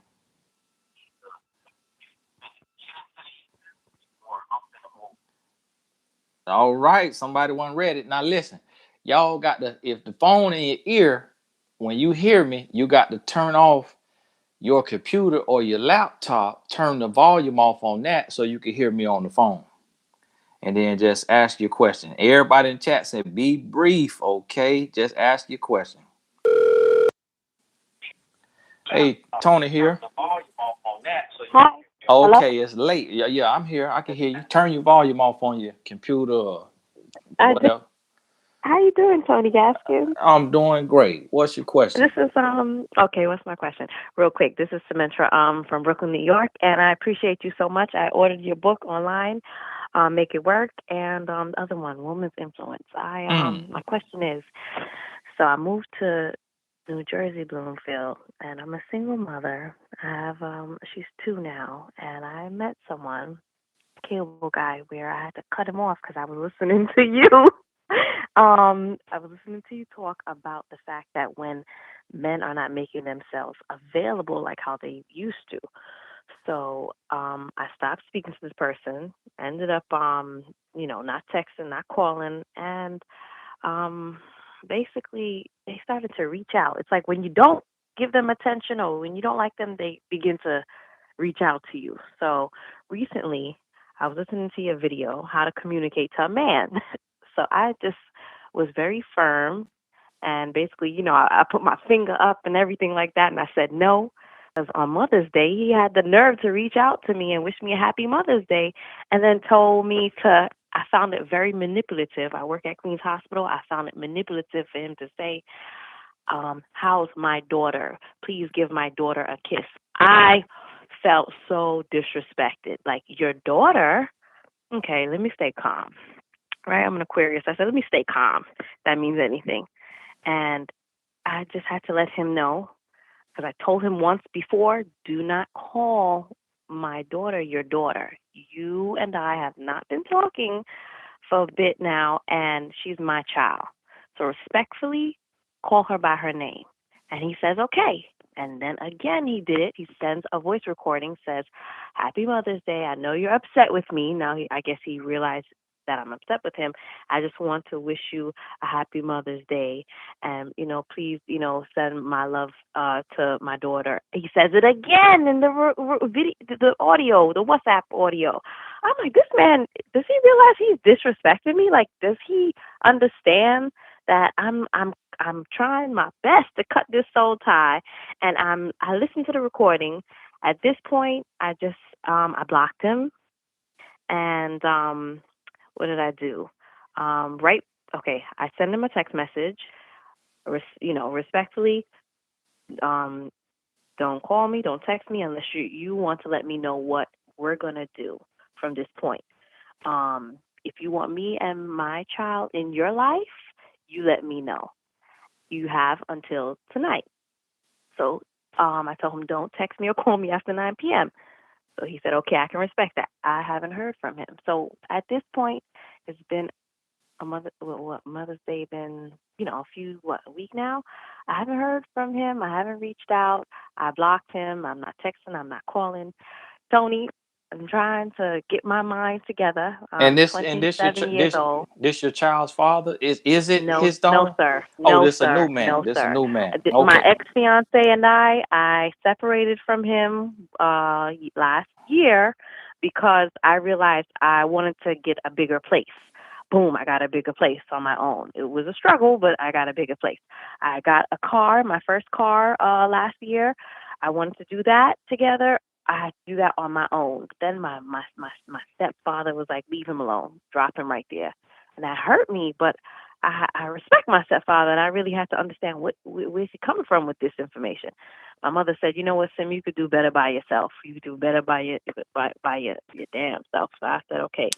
[SPEAKER 1] All right, somebody wasn't ready. Now listen, y'all got to, if the phone in your ear, when you hear me, you got to turn off your computer or your laptop, turn the volume off on that so you can hear me on the phone. And then just ask your question. Everybody in chat said be brief, okay? Just ask your question. Hey, Tony here.
[SPEAKER 4] Hi. Hello.
[SPEAKER 1] Okay, it's late. Yeah, yeah, I'm here. I can hear you. Turn your volume off on your computer or
[SPEAKER 4] I did.
[SPEAKER 1] whatever.
[SPEAKER 4] How you doing, Tony Gaskins?
[SPEAKER 1] I'm doing great. What's your
[SPEAKER 4] This
[SPEAKER 1] question?
[SPEAKER 4] is okay, what's my question? Real quick. This is Samantha from Brooklyn, New York, and I appreciate you so much. I ordered your book online, Make It Work, and the other one, Woman's Influence. I
[SPEAKER 1] Mm.
[SPEAKER 4] My question is, so I moved to New Jersey, Bloomfield, and I'm a single mother. I have she's 2 now, and I met someone, cable guy, where I had to cut him off because I was listening to you. I was listening to you talk about the fact that when men are not making themselves available like how they used to. So I stopped speaking to this person, ended up not texting, not calling, and um basically they started to reach out. It's like when you don't give them attention or when you don't like them, they begin to reach out to you. So recently I was listening to your video, How to Communicate to a Man. So I just was very firm and basically, I put my finger up and everything like that and I said no. Because on Mother's Day, he had the nerve to reach out to me and wish me a happy Mother's Day and then told me I found it very manipulative. I work at Queens Hospital. I found it manipulative for him to say, how's my daughter? Please give my daughter a kiss. I felt so disrespected. Like, your daughter? Okay, let me stay calm. Right? I'm an Aquarius. I said, let me stay calm. If that means anything. And I just had to let him know because I told him once before, do not call my daughter your daughter. You and I have not been talking for a bit now, and she's my child. So respectfully, call her by her name. And he says, okay. And then again, he did it. He sends a voice recording, says, Happy Mother's Day. I know you're upset with me. Now, I guess he realized that I'm upset with him. I just want to wish you a happy Mother's Day. And, please, send my love to my daughter. He says it again in the video, the audio, the WhatsApp audio. I'm like, this man, does he realize he's disrespecting me? Like, does he understand that I'm trying my best to cut this soul tie, and I listened to the recording. At this point, I blocked him, and what did I do? Right, okay, I send him a text message, respectfully, um, don't call me, don't text me unless you want to let me know what we're gonna do from this point. If you want me and my child in your life,
[SPEAKER 6] you let me know. You have until tonight. So I told him, don't text me or call me after 9 p.m. So he said, okay, I can respect that. I haven't heard from him. So at this point, it's been Mother's Day been, a week now. I haven't heard from him. I haven't reached out. I blocked him. I'm not texting. I'm not calling. Tony, I'm trying to get my mind together.
[SPEAKER 1] And
[SPEAKER 6] I'm
[SPEAKER 1] this
[SPEAKER 6] 27 years old.
[SPEAKER 1] this your child's father? Is it
[SPEAKER 6] No,
[SPEAKER 1] his
[SPEAKER 6] no,
[SPEAKER 1] daughter?
[SPEAKER 6] sir.
[SPEAKER 1] Oh,
[SPEAKER 6] No,
[SPEAKER 1] this a new
[SPEAKER 6] sir.
[SPEAKER 1] man.
[SPEAKER 6] No,
[SPEAKER 1] This a
[SPEAKER 6] sir.
[SPEAKER 1] new man.
[SPEAKER 6] My
[SPEAKER 1] Okay.
[SPEAKER 6] ex fiance and I separated from him last year because I realized I wanted to get a bigger place. Boom, I got a bigger place on my own. It was a struggle, but I got a bigger place. I got a car, my first car last year. I wanted to do that together. I had to do that on my own. Then my stepfather was like, leave him alone, drop him right there. And that hurt me, but I respect my stepfather, and I really had to understand where's he coming from with this information. My mother said, "You know what, Sim, you could do better by yourself. You could do better by your damn self." So I said, "Okay."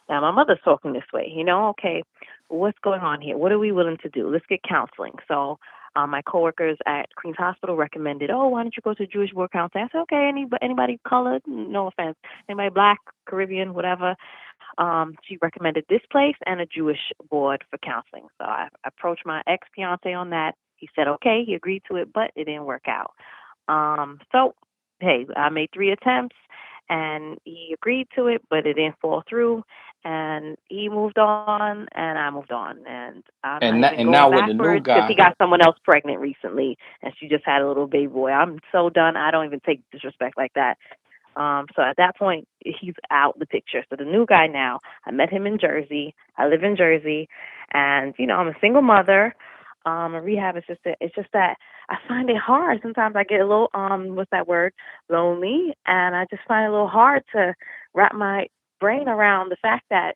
[SPEAKER 6] Now my mother's talking this way, Okay, what's going on here? What are we willing to do? Let's get counseling. So my coworkers at Queens Hospital recommended, "Oh, why don't you go to Jewish Board Counseling?" I said, "Okay, anybody colored? No offense, anybody black, Caribbean, whatever." She recommended this place and a Jewish board for counseling. So I approached my ex fiance on that. He said okay, he agreed to it, but it didn't work out. So hey, I made 3 attempts and he agreed to it, but it didn't fall through. And he moved on, and I moved on, and I'm not even
[SPEAKER 1] And
[SPEAKER 6] going
[SPEAKER 1] now with the new
[SPEAKER 6] backwards because he
[SPEAKER 1] guy.
[SPEAKER 6] got someone else pregnant recently, and she just had a little baby boy. I'm so done. I don't even take disrespect like that. So at that point, he's out the picture. So the new guy now, I met him in Jersey. I live in Jersey, and I'm a single mother, a rehab assistant. It's just that I find it hard. Sometimes I get a little what's that word? Lonely, and I just find it a little hard to wrap my brain around the fact that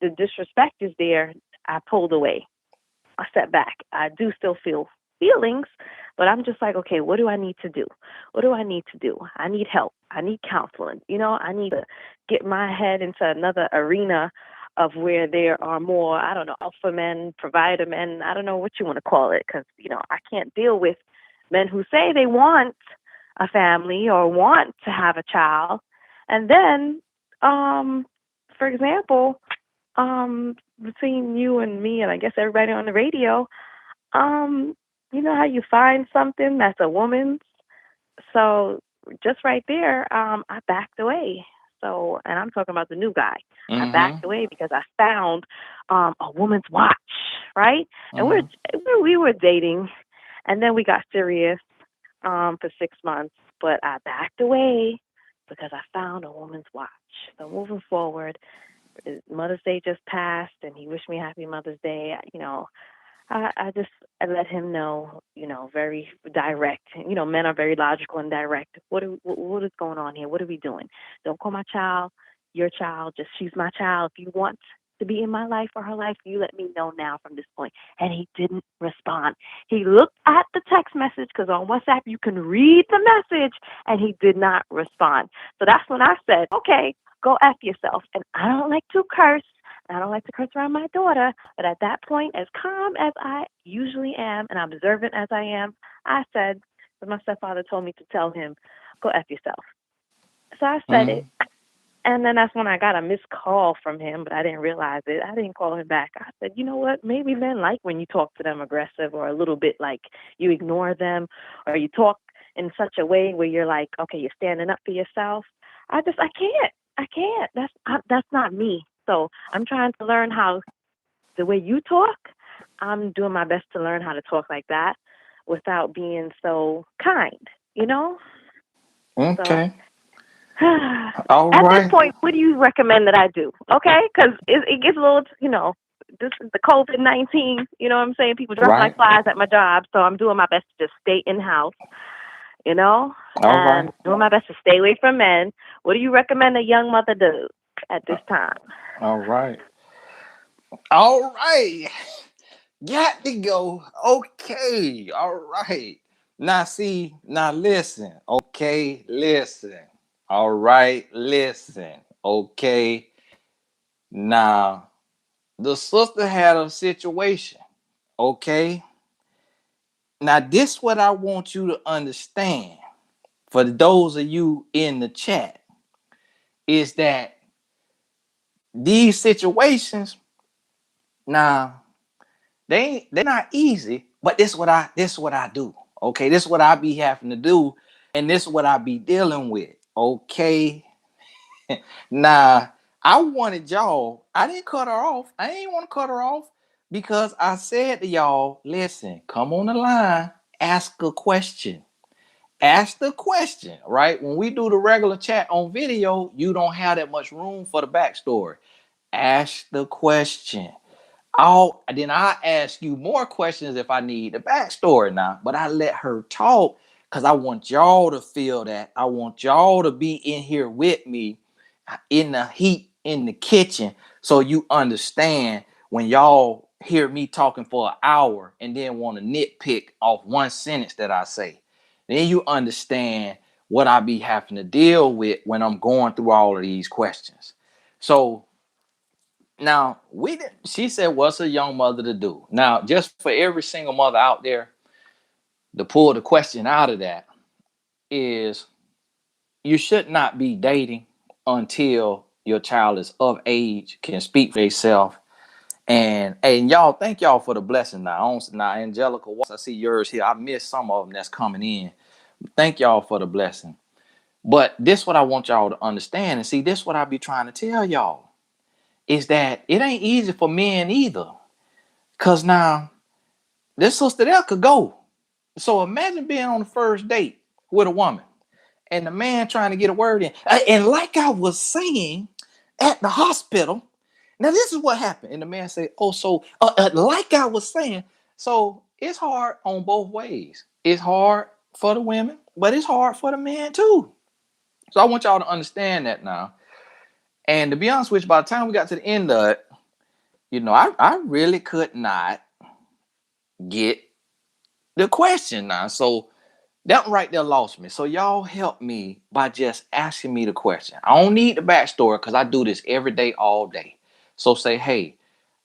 [SPEAKER 6] the disrespect is there. I pulled away. I step back. I do still feel feelings, but I'm just like, okay, what do I need to do? What do I need to do? I need help. I need counseling. I need to get my head into another arena of where there are more, I don't know, alpha men, provider men, I don't know what you want to call it, because, I can't deal with men who say they want a family or want to have a child. And then, for example, between you and me, and I guess everybody on the radio, um, you know how you find something that's a woman's? So just right there, I backed away. So, and I'm talking about the new guy. I
[SPEAKER 1] Mm-hmm.
[SPEAKER 6] backed away because I found a woman's watch, right? And
[SPEAKER 1] Mm-hmm.
[SPEAKER 6] we were dating, and then we got serious for 6 months. But I backed away because I found a woman's watch. So moving forward, Mother's Day just passed, and he wished me happy Mother's Day. I just I let him know, very direct. Men are very logical and direct. What is going on here? What are we doing? Don't call my child your child. Just she's my child. If you want to be in my life or her life, you let me know now from this point. And he didn't respond. He looked at the text message because on WhatsApp you can read the message, and he did not respond. So that's when I said, okay, go F yourself. And I don't like to curse. I don't like to curse around my daughter, but at that point, as calm as I usually am and observant as I am, I said, because my stepfather told me to tell him, go F yourself. So I said
[SPEAKER 1] Mm-hmm.
[SPEAKER 6] it. And then that's when I got a missed call from him, but I didn't realize it. I didn't call him back. I said, you know what? Maybe men like when you talk to them aggressive or a little bit like you ignore them or you talk in such a way where you're like, okay, you're standing up for yourself. I can't. I can't. That's not me. So I'm trying to learn how the way you talk. I'm doing my best to learn how to talk like that without being so kind, you know? So
[SPEAKER 1] Okay. All
[SPEAKER 6] at this
[SPEAKER 1] right.
[SPEAKER 6] point, what do you recommend that I do? Okay? Because it gets a little, this is the COVID-19, you know what I'm saying? People dropping like
[SPEAKER 1] Right.
[SPEAKER 6] flies at my job. So I'm doing my best to just stay in house,
[SPEAKER 1] All
[SPEAKER 6] and
[SPEAKER 1] right.
[SPEAKER 6] doing my best to stay away from men. What do you recommend a young mother do at this time?
[SPEAKER 1] All right. All right. Got to go. Okay. All right. Now see, now listen. Okay, listen. All right, listen. Okay. Now the sister had a situation. Okay. Now, this what I want you to understand for those of you in the chat is that these situations, now they're not easy, but this what I do. Okay, this is what I be having to do, and this is what I be dealing with. Okay. Now, I wanted y'all, I didn't cut her off. I ain't want to cut her off because I said to y'all, listen, come on the line, ask a question. Ask the question, right? When we do the regular chat on video, you don't have that much room for the backstory. Ask the question. Then I ask you more questions if I need the backstory now. But I let her talk because I want y'all to feel that. I want y'all to be in here with me in the heat in the kitchen so you understand when y'all hear me talking for an hour and then want to nitpick off one sentence that I say. Then you understand what I be having to deal with when I'm going through all of these questions. So now she said, what's a young mother to do? Now, just for every single mother out there, to pull the question out of that is you should not be dating until your child is of age, can speak for themselves. And y'all, thank y'all for the blessing. Now, Angelica, I see yours here. I missed some of them that's coming in. Thank y'all for the blessing. But this what I want y'all to understand, and see, this what I be trying to tell y'all is that it ain't easy for men either. Cause now this sister there could go. So imagine being on the first date with a woman and the man trying to get a word in. And like I was saying at the hospital, now this is what happened. And the man said, oh, so like I was saying, so it's hard on both ways. It's hard for the women, but it's hard for the man too. So I want y'all to understand that now. And to be honest with you, by the time we got to the end of it, I really could not get the question now. So that right there lost me. So y'all help me by just asking me the question. I don't need the backstory because I do this every day, all day. So say, hey,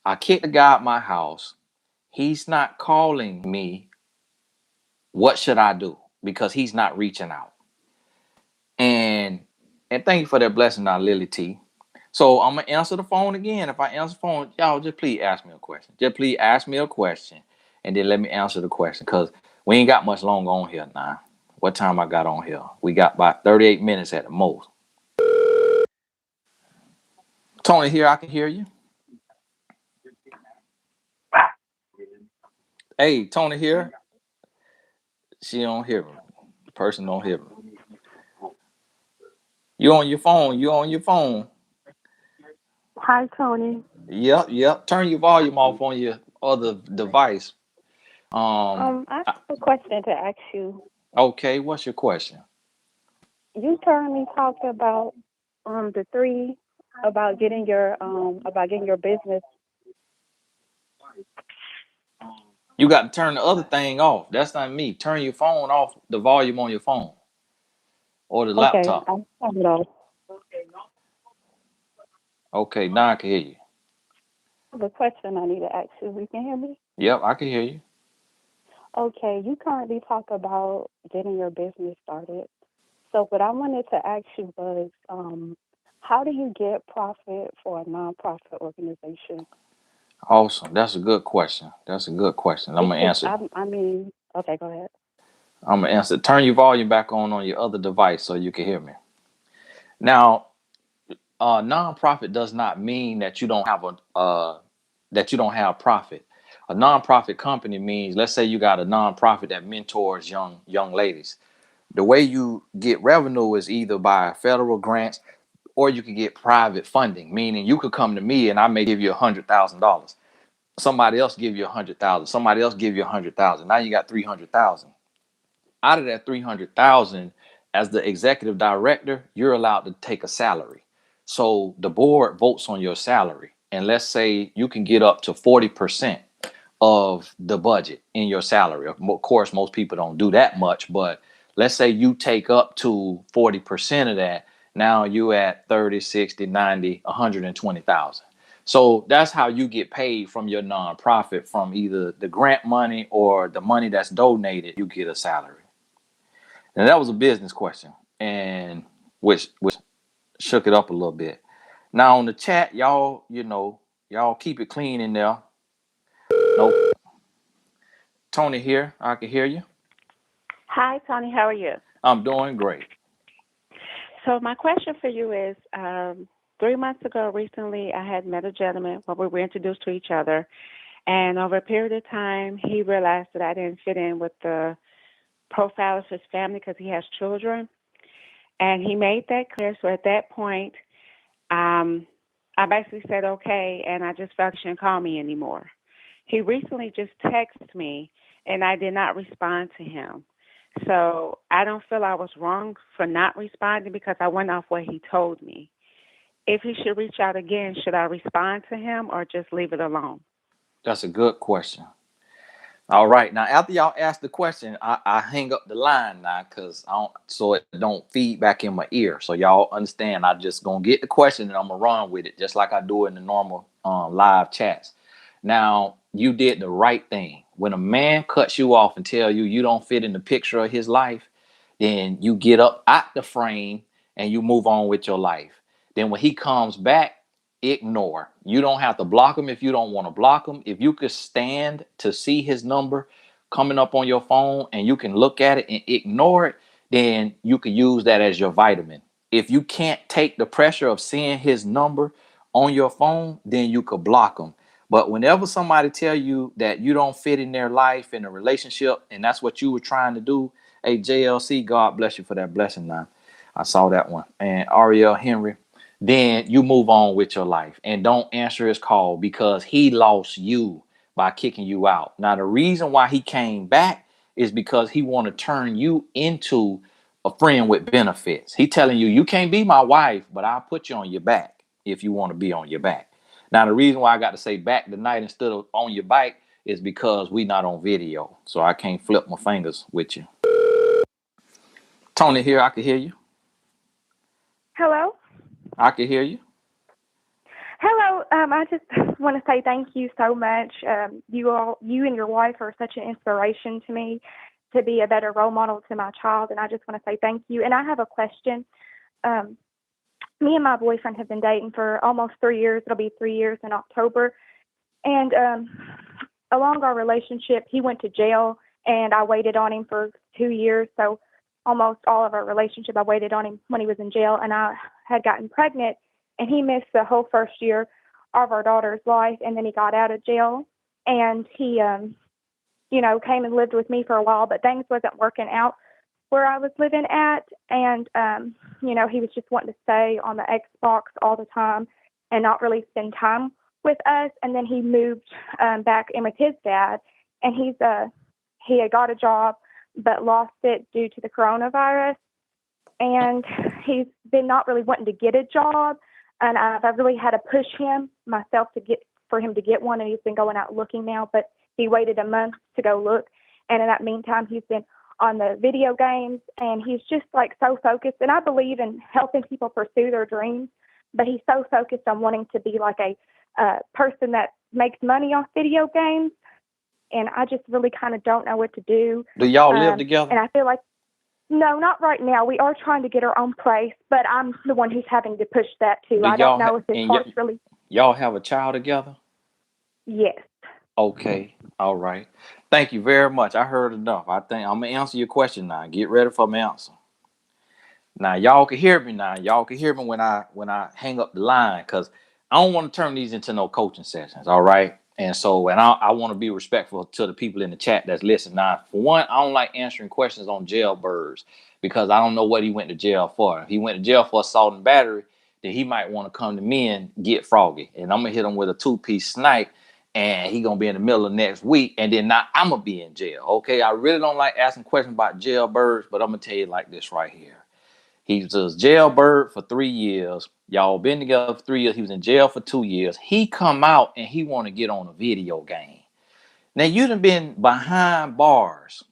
[SPEAKER 1] I kicked the guy out my house. He's not calling me. What should I do? Because he's not reaching out. And thank you for that blessing now, Lily T. So I'm gonna answer the phone again. If I answer the phone, y'all just please ask me a question. Just please ask me a question, and then let me answer the question. Cause we ain't got much longer on here now. What time I got on here? We got about 38 minutes at the most. Tony here, I can hear you. Hey, Tony here. She don't hear me. The person don't hear me. You on your phone? You on your phone?
[SPEAKER 7] Hi, Tony.
[SPEAKER 1] Yep. Turn your volume off on your other device.
[SPEAKER 7] I have a question to ask you.
[SPEAKER 1] Okay, what's your question?
[SPEAKER 7] You currently talked about the three about getting your business.
[SPEAKER 1] You got to turn the other thing off. That's not me. Turn your phone off, the volume on your phone or the
[SPEAKER 7] Okay,
[SPEAKER 1] laptop.
[SPEAKER 7] I'll turn it off.
[SPEAKER 1] Okay, now I can hear you.
[SPEAKER 7] I have a question I need to ask you. You can hear me?
[SPEAKER 1] Yep, I can hear you.
[SPEAKER 7] Okay, you currently talk about getting your business started. So what I wanted to ask you was, how do you get profit for a nonprofit organization?
[SPEAKER 1] Awesome. That's a good question. I'm gonna
[SPEAKER 7] Because
[SPEAKER 1] answer.
[SPEAKER 7] okay, go ahead.
[SPEAKER 1] I'm gonna answer. Turn your volume back on your other device so you can hear me. Now, nonprofit does not mean that you don't have profit. A nonprofit company means, let's say you got a nonprofit that mentors young ladies. The way you get revenue is either by federal grants or you can get private funding, meaning you could come to me and I may give you $100,000. Somebody else give you 100,000. Somebody else give you 100,000. Now you got 300,000. Out of that 300,000, as the executive director, you're allowed to take a salary. So the board votes on your salary. And let's say you can get up to 40% of the budget in your salary. Of course, most people don't do that much, but let's say you take up to 40% of that. Now you at 30, 60, 90, 120,000. So that's how you get paid from your nonprofit, from either the grant money or the money that's donated. You get a salary. And that was a business question, and which shook it up a little bit. Now on the chat, y'all, y'all keep it clean in there. Nope. Tony here. I can hear you.
[SPEAKER 8] Hi, Tony. How are you?
[SPEAKER 1] I'm doing great.
[SPEAKER 8] So my question for you is, 3 months ago, recently, I had met a gentleman where we were introduced to each other, and over a period of time, he realized that I didn't fit in with the profile of his family because he has children, and he made that clear. So at that point, um, I basically said okay, and I just felt he shouldn't call me anymore. He recently just texted me, and I did not respond to him. So I don't feel I was wrong for not responding because I went off what he told me. If he should reach out again, should I respond to him or just leave it alone?
[SPEAKER 1] That's a good question. All right. Now, after y'all ask the question, I hang up the line now because I don't, so it don't feed back in my ear. So y'all understand. I just gonna get the question and I'm gonna run with it, just like I do in the normal live chats. Now, you did the right thing. When a man cuts you off and tell you you don't fit in the picture of his life, then you get up out the frame and you move on with your life. Then when he comes back, ignore. You don't have to block him if you don't want to block him. If you could stand to see his number coming up on your phone and you can look at it and ignore it, then you could use that as your vitamin. If you can't take the pressure of seeing his number on your phone, then you could block him. But whenever somebody tell you that you don't fit in their life, in a relationship, and that's what you were trying to do, hey, JLC, God bless you for that blessing now. I saw that one. And Ariel Henry, then you move on with your life and don't answer his call because he lost you by kicking you out. Now, the reason why he came back is because he want to turn you into a friend with benefits. He telling you, you can't be my wife, but I'll put you on your back if you want to be on your back. Now, the reason why I got to say back tonight instead of on your back is because we not on video. So I can't flip my fingers with you. Tony here, I can hear you.
[SPEAKER 5] Hello.
[SPEAKER 1] I can hear you.
[SPEAKER 5] Hello. I just want to say thank you so much. You and your wife are such an inspiration to me to be a better role model to my child, and I just want to say thank you. And I have a question. Um, Me and my boyfriend have been dating for almost 3 years. It'll be 3 years in October. And along our relationship, he went to jail, and I waited on him for 2 years. So almost all of our relationship, I waited on him when he was in jail, and I had gotten pregnant, and he missed the whole first year of our daughter's life, and then he got out of jail, and he, came and lived with me for a while, but things wasn't working out where I was living at, and he was just wanting to stay on the Xbox all the time and not really spend time with us. And then he moved back in with his dad, and he had got a job but lost it due to the coronavirus, and he's been not really wanting to get a job, and I've really had to push him myself for him to get one, and he's been going out looking now, but he waited a month to go look, and in that meantime he's been on the video games, and he's just like so focused. And I believe in helping people pursue their dreams, but he's so focused on wanting to be like a person that makes money off video games, and I just really kind of don't know what to do.
[SPEAKER 1] Do y'all live together?
[SPEAKER 5] And I feel like, no, not right now. We are trying to get our own place, but I'm the one who's having to push that too. I don't know if his heart's really.
[SPEAKER 1] Y'all have a child together?
[SPEAKER 5] Yes.
[SPEAKER 1] Okay. All right. Thank you very much. I heard enough. I think I'm gonna answer your question now. Get ready for my answer. Now y'all can hear me now. Y'all can hear me when I hang up the line, because I don't want to turn these into no coaching sessions. All right. And I want to be respectful to the people in the chat that's listening. Now, for one, I don't like answering questions on jailbirds because I don't know what he went to jail for. If he went to jail for assault and battery, then he might want to come to me and get froggy. And I'm gonna hit him with a 2-piece snipe, and he gonna be in the middle of next week, and then now I'm gonna be in jail. Okay. I really don't like asking questions about jailbirds, but I'm gonna tell you like this right here. He was a jailbird for 3 years. Y'all been together for 3 years. He was in jail for 2 years. He come out and he want to get on a video game. Now you done been behind bars,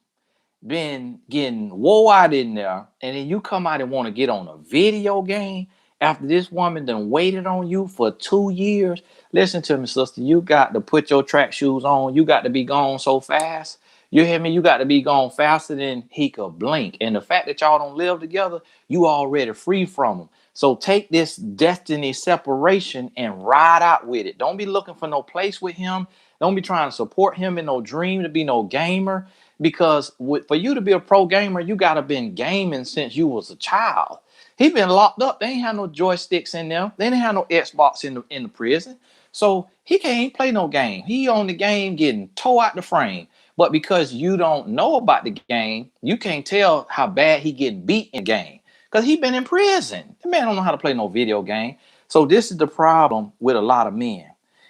[SPEAKER 1] been getting wore out in there, and then you come out and want to get on a video game after this woman done waited on you for 2 years. Listen to me, sister. You got to put your track shoes on. You got to be gone so fast. You hear me? You got to be gone faster than he could blink. And the fact that y'all don't live together, you already free from him. So take this destiny separation and ride out with it. Don't be looking for no place with him. Don't be trying to support him in no dream to be no gamer. Because for you to be a pro gamer, you got to been gaming since you was a child. He been locked up. They ain't have no joysticks in there. They didn't have no Xbox in the prison. So he can't play no game. He on the game getting tore out the frame. But because you don't know about the game, you can't tell how bad he getting beat in the game. Because he been in prison. The man don't know how to play no video game. So this is the problem with a lot of men.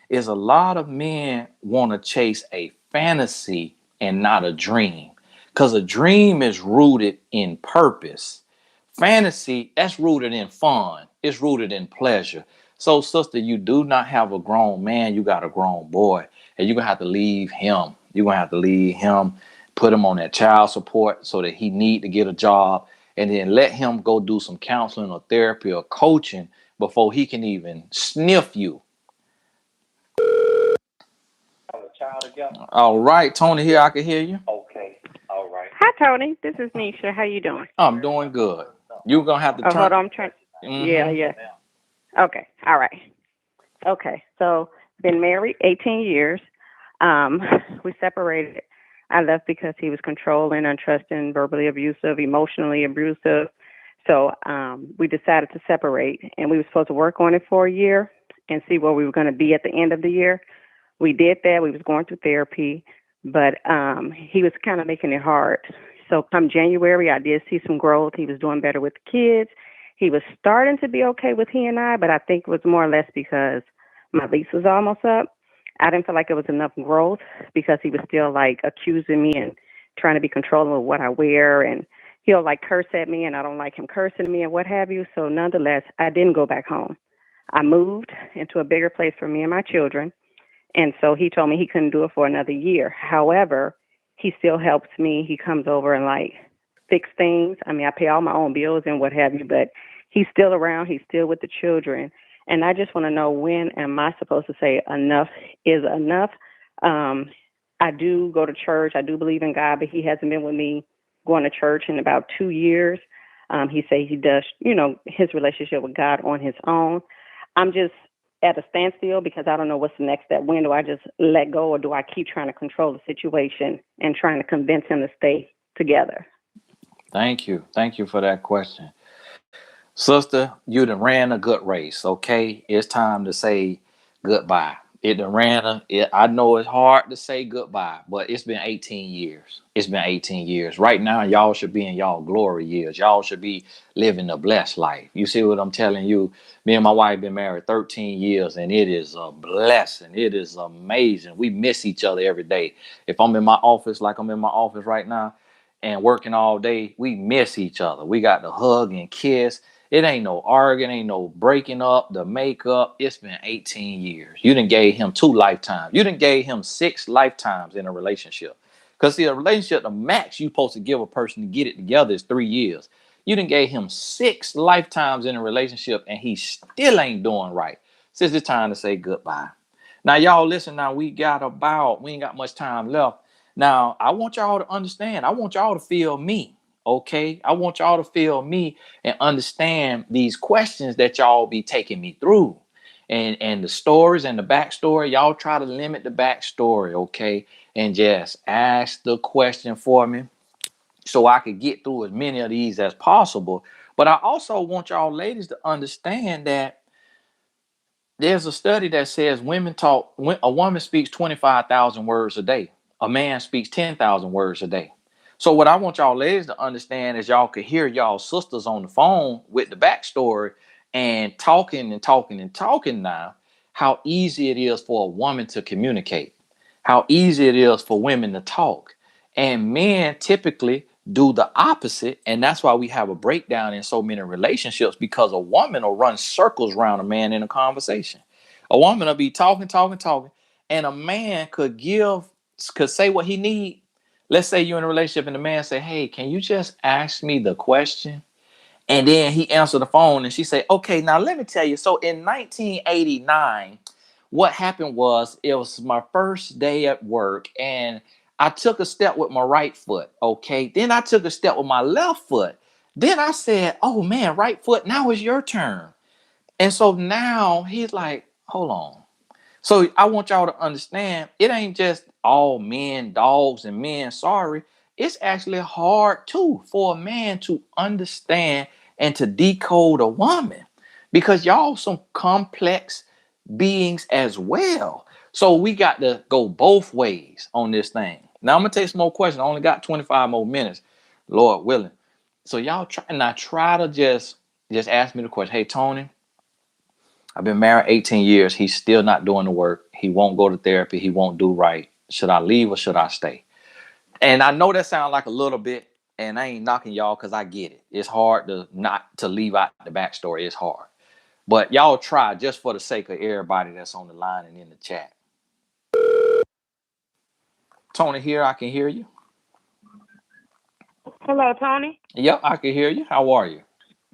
[SPEAKER 1] Is a lot of men want to chase a fantasy and not a dream. Because a dream is rooted in purpose. Fantasy, that's rooted in fun. It's rooted in pleasure. So, sister, you do not have a grown man. You got a grown boy. And you're going to have to leave him. You're going to have to leave him, put him on that child support so that he need to get a job. And then let him go do some counseling or therapy or coaching before he can even sniff you. All right, Tony here. I can hear you.
[SPEAKER 9] Okay. All right.
[SPEAKER 8] Hi, Tony. This is Nisha. How you doing?
[SPEAKER 1] I'm doing good. You're going to have to
[SPEAKER 8] Oh,
[SPEAKER 1] turn.
[SPEAKER 8] hold on. I'm trying. Yeah,
[SPEAKER 1] Mhm.
[SPEAKER 8] yeah. Okay. All right. Okay. So, been married 18 years. We separated. I left because he was controlling, untrusting, verbally abusive, emotionally abusive. So, we decided to separate, and we were supposed to work on it for a year and see where we were going to be at the end of the year. We did that. We was going through therapy, but he was kind of making it hard. So come January, I did see some growth. He was doing better with the kids. He was starting to be okay with he and I, but I think it was more or less because my lease was almost up. I didn't feel like it was enough growth because he was still like accusing me and trying to be controlling of what I wear, and he'll like curse at me, and I don't like him cursing me and what have you. So nonetheless, I didn't go back home. I moved into a bigger place for me and my children. And so he told me he couldn't do it for another year. However, he still helps me. He comes over and like fix things. I mean, I pay all my own bills and what have you, but he's still around. He's still with the children. And I just want to know, when am I supposed to say enough is enough? I do go to church. I do believe in God, but he hasn't been with me going to church in about 2 years. He say he does, his relationship with God on his own. I'm just at a standstill because I don't know what's the next step. When do I just let go, or do I keep trying to control the situation and trying to convince him to stay together?
[SPEAKER 1] Thank you. Thank you for that question. Sister, you done ran a good race, okay? It's time to say goodbye. It done ran I know it's hard to say goodbye, but it's been 18 years. It's been 18 years. Right now, y'all should be in y'all glory years. Y'all should be living a blessed life. You see what I'm telling you? Me and my wife been married 13 years, and it is a blessing. It is amazing. We miss each other every day. If I'm in my office, like I'm in my office right now, and working all day, we miss each other. We got to hug and kiss. It ain't no arguing, ain't no breaking up, the makeup. It's been 18 years. You done gave him 2 lifetimes. You done gave him 6 lifetimes in a relationship. Because see, a relationship, the max you supposed to give a person to get it together is 3 years. You done gave him 6 lifetimes in a relationship, and he still ain't doing right. Since it's time to say goodbye. Now, y'all listen, now we ain't got much time left. Now, I want y'all to understand. I want y'all to feel me. Okay. I want y'all to feel me and understand these questions that y'all be taking me through. And the stories and the backstory, y'all try to limit the backstory, okay? And just ask the question for me so I could get through as many of these as possible. But I also want y'all ladies to understand that there's a study that says when a woman speaks 25,000 words a day, a man speaks 10,000 words a day. So what I want y'all ladies to understand is y'all could hear y'all sisters on the phone with the backstory and talking and talking and talking now, how easy it is for a woman to communicate, how easy it is for women to talk. And men typically do the opposite. And that's why we have a breakdown in so many relationships, because a woman will run circles around a man in a conversation. A woman will be talking, talking, talking, and a man could say what he need. Let's say you're in a relationship and the man say, hey, can you just ask me the question? And then he answered the phone and she said, okay, now let me tell you. So in 1989, what happened was it was my first day at work and I took a step with my right foot. Okay. Then I took a step with my left foot. Then I said, oh man, right foot, now it's your turn. And so now he's like, hold on. So I want y'all to understand it ain't just all men, dogs, and men sorry. It's actually hard too for a man to understand and to decode a woman because y'all some complex beings as well. So we got to go both ways on this thing. Now I'm gonna take some more questions. I only got 25 more minutes, Lord willing. So y'all try to just ask me the question. Hey Tony, I've been married 18 years. He's still not doing the work. He won't go to therapy. He won't do right. Should I leave or should I stay? And I know that sounds like a little bit, and I ain't knocking y'all because I get it. It's hard to not to leave out the backstory. It's hard. But y'all try just for the sake of everybody that's on the line and in the chat. Tony here, I can hear you.
[SPEAKER 9] Hello, Tony.
[SPEAKER 1] Yep, I can hear you. How are you?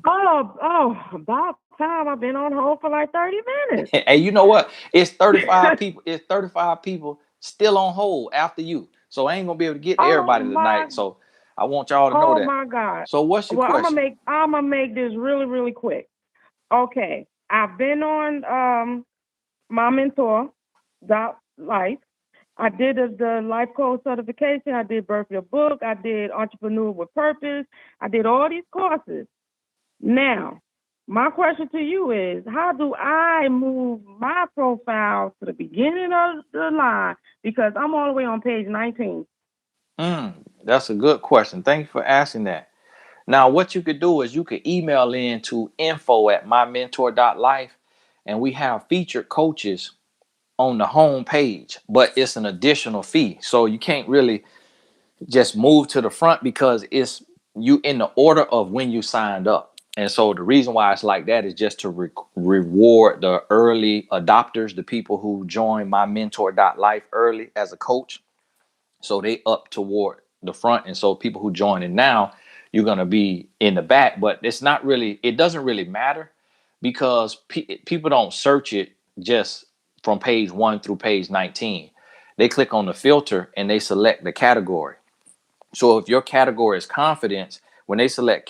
[SPEAKER 9] About time. I've been on hold for like 30 minutes.
[SPEAKER 1] Hey, you know what? It's 35 people. It's 35 people still on hold after you. So I ain't gonna be able to get to everybody tonight. So I want y'all to know
[SPEAKER 9] Oh
[SPEAKER 1] that.
[SPEAKER 9] my God.
[SPEAKER 1] So what's your
[SPEAKER 9] Well,
[SPEAKER 1] question?
[SPEAKER 9] I'm gonna make this really, really quick. Okay. I've been on my mentor life. I did the life coach certification. I did birth your book. I did entrepreneur with purpose. I did all these courses. Now, my question to you is, how do I move my profile to the beginning of the line? Because I'm all the way on page 19.
[SPEAKER 1] That's a good question. Thank you for asking that. Now, what you could do is you could email in to info@mymentor.life, and we have featured coaches on the home page, but it's an additional fee. So you can't really just move to the front because it's you in the order of when you signed up. And so the reason why it's like that is just to reward the early adopters, the people who join my mentor.life early as a coach. So they up toward the front. And so people who join in now, you're going to be in the back, but it doesn't really matter because people don't search it just from page 1 through page 19. They click on the filter and they select the category. So if your category is confidence, when they select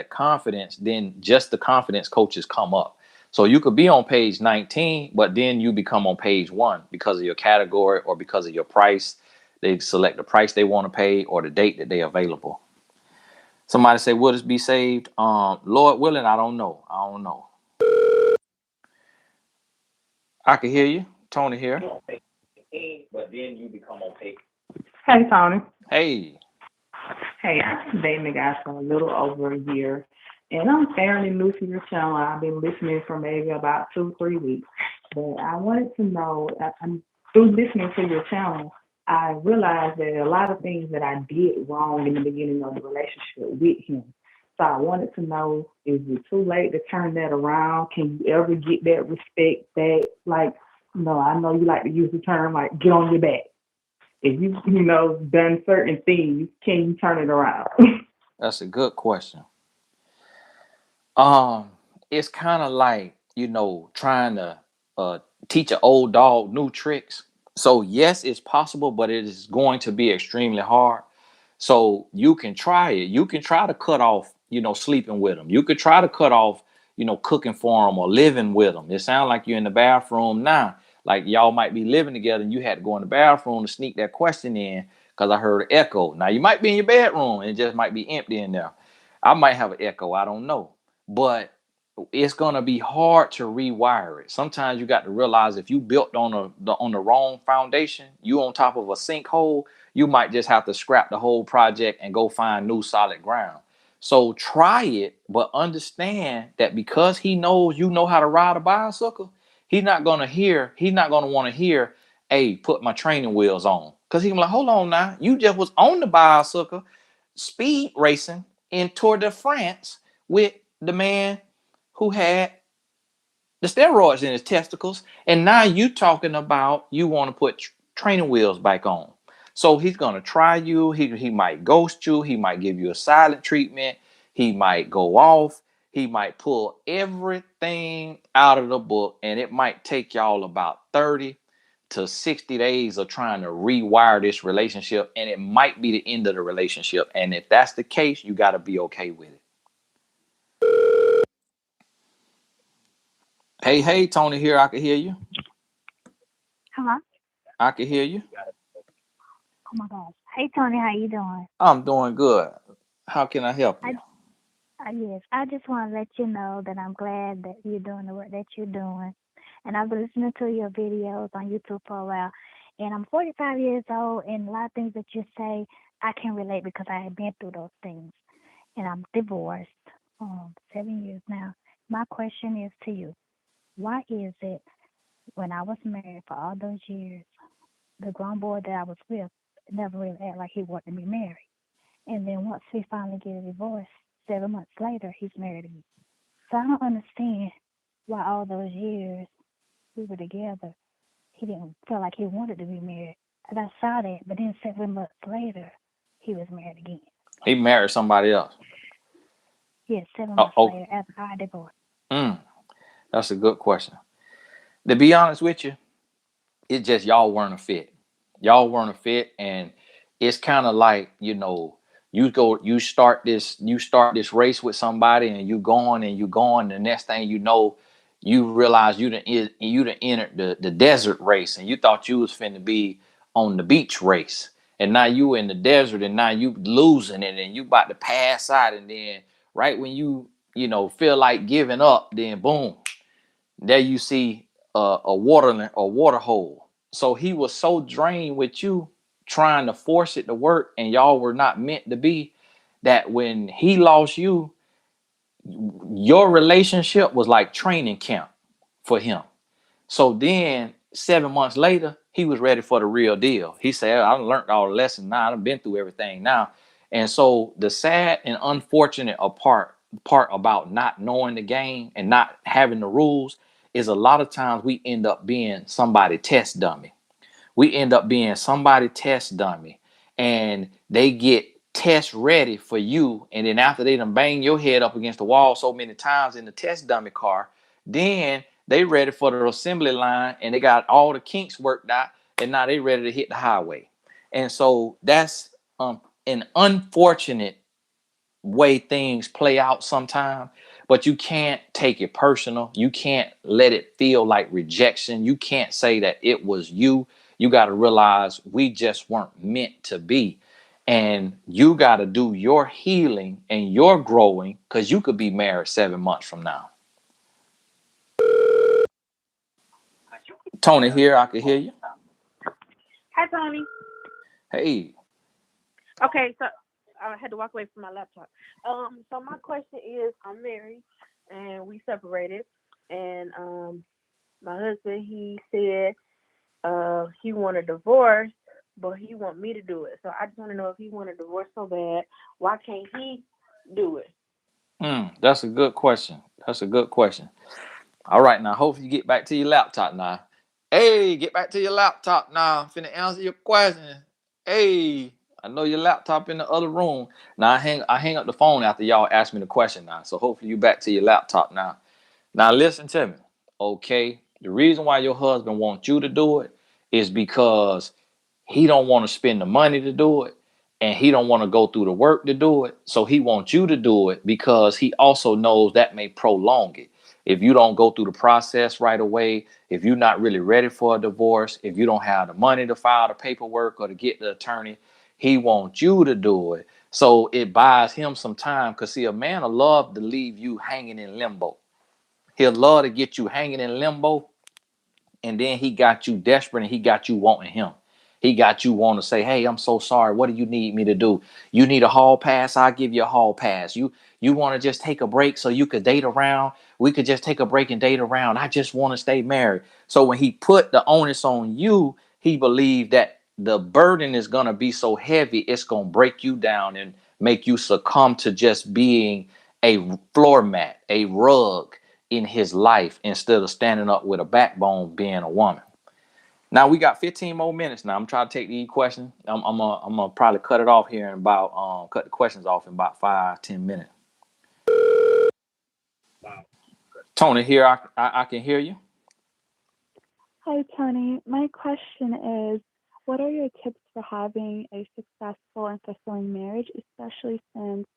[SPEAKER 1] confidence, then just the confidence coaches come up. So you could be on page 19, but then you become on page 1 because of your category or because of your price. They select the price they want to pay or the date that they're available. Somebody say, will this be saved? Lord willing, I don't know. I can hear you. Tony here. But then you become on page.
[SPEAKER 3] Hey, Tony.
[SPEAKER 1] Hey.
[SPEAKER 3] Hey, I've been dating a guy for a little over a year, and I'm fairly new to your channel. I've been listening for maybe about 2-3 weeks, but I wanted to know, through listening to your channel, I realized that a lot of things that I did wrong in the beginning of the relationship with him. So I wanted to know, is it too late to turn that around? Can you ever get that respect back? Like, I know you like to use the term like get on your back. If done certain things, can you turn it around?
[SPEAKER 1] That's a good question. It's kind of like, trying to teach an old dog new tricks. So yes, it's possible, but it is going to be extremely hard. So you can try it. You can try to cut off, sleeping with them. You could try to cut off, cooking for them or living with them. It sounds like you're in the bathroom now. Like y'all might be living together and you had to go in the bathroom to sneak that question in because I heard an echo. Now you might be in your bedroom and it just might be empty in there. I might have an echo. I don't know. But it's gonna be hard to rewire it. Sometimes you got to realize if you built on the wrong foundation, you on top of a sinkhole, you might just have to scrap the whole project and go find new solid ground. So try it, but understand that because he knows you know how to ride a bicycle, he's not gonna want to hear, hey, put my training wheels on. Because he's like, hold on now, you just was on the bicycle, speed racing in Tour de France with the man who had the steroids in his testicles, and now you talking about you want to put training wheels back on. So he's gonna try you. He might ghost you. He might give you a silent treatment. He might go off. He might pull everything out of the book, and it might take y'all about 30 to 60 days of trying to rewire this relationship, and it might be the end of the relationship. And if that's the case, you got to be okay with it. Hey, Tony here. I can hear you.
[SPEAKER 10] Hello?
[SPEAKER 1] I can hear you.
[SPEAKER 10] Oh my gosh. Hey Tony, how you doing?
[SPEAKER 1] I'm doing good. How can I help
[SPEAKER 10] I
[SPEAKER 1] you?
[SPEAKER 10] yes, I just want to let you know that I'm glad that you're doing the work that you're doing, and I've been listening to your videos on YouTube for a while. And I'm 45 years old, and a lot of things that you say I can relate because I have been through those things. And I'm divorced, 7 years now. My question is to you: why is it when I was married for all those years, the grown boy that I was with never really acted like he wanted to be married? And then once we finally get a divorce, 7 months later, he's married again. So I don't understand why all those years we were together, he didn't feel like he wanted to be married. And I saw that, but then 7 months later, he was married again.
[SPEAKER 1] He married somebody else.
[SPEAKER 10] Yes, seven
[SPEAKER 1] Oh,
[SPEAKER 10] months
[SPEAKER 1] oh,
[SPEAKER 10] later after our divorce.
[SPEAKER 1] mm, that's a good question. To be honest with you, it's just y'all weren't a fit. Y'all weren't a fit, and it's kind of like, you start this race with somebody, and you going. The next thing you know, you realize you done entered the desert race, and you thought you was finna be on the beach race, and now you in the desert, and now you losing it, and you about to pass out, and then right when feel like giving up, then boom, there you see a water hole. So he was so drained with you trying to force it to work, and y'all were not meant to be, that when he lost you, your relationship was like training camp for him. So then 7 months later, he was ready for the real deal. He said, I done learned all the lessons now. I've been through everything now. And so the sad and unfortunate part about not knowing the game and not having the rules is, a lot of times we end up being somebody test dummy. We end up being somebody test dummy, and they get test ready for you. And then after they done bang your head up against the wall so many times in the test dummy car, then they ready for the assembly line, and they got all the kinks worked out, and now they ready to hit the highway. And so that's an unfortunate way things play out sometimes, but you can't take it personal. You can't let it feel like rejection. You can't say that it was you. You got to realize we just weren't meant to be. And you got to do your healing and your growing, because you could be married 7 months from now. Tony here. I can hear you.
[SPEAKER 8] Hi, Tony.
[SPEAKER 1] Hey.
[SPEAKER 8] Okay, so I had to walk away from my laptop. So my question is, I'm married and we separated, and my husband, he said he want a divorce, but he want me to do it. So I just want to know, if he want a divorce so bad, why can't he do it?
[SPEAKER 1] That's a good question. That's a good question. All right, now hopefully you get back to your laptop now. Hey, get back to your laptop now. I'm finna answer your question. Hey, I know your laptop in the other room. Now I hang up the phone after y'all ask me the question now. So hopefully you back to your laptop now. Now listen to me. Okay. The reason why your husband wants you to do it is because he don't want to spend the money to do it, and he don't want to go through the work to do it. So he wants you to do it because he also knows that may prolong it. If you don't go through the process right away, if you're not really ready for a divorce, if you don't have the money to file the paperwork or to get the attorney, he wants you to do it. So it buys him some time, because see, a man will love to leave you hanging in limbo. He'll love to get you hanging in limbo, and then he got you desperate, and he got you wanting him. He got you want to say, hey, I'm so sorry. What do you need me to do? You need a hall pass? I'll give you a hall pass. You want to just take a break so you could date around? We could just take a break and date around. I just want to stay married. So when he put the onus on you, he believed that the burden is going to be so heavy, it's going to break you down and make you succumb to just being a floor mat, a rug in his life, instead of standing up with a backbone, being a woman. Now we got 15 more minutes. Now I'm trying to take these questions. I'm gonna probably cut it off here in about cut the questions off in about 5-10 minutes. Tony, here I can hear you.
[SPEAKER 7] Hi, Tony. My question is, what are your tips for having a successful and fulfilling marriage, especially since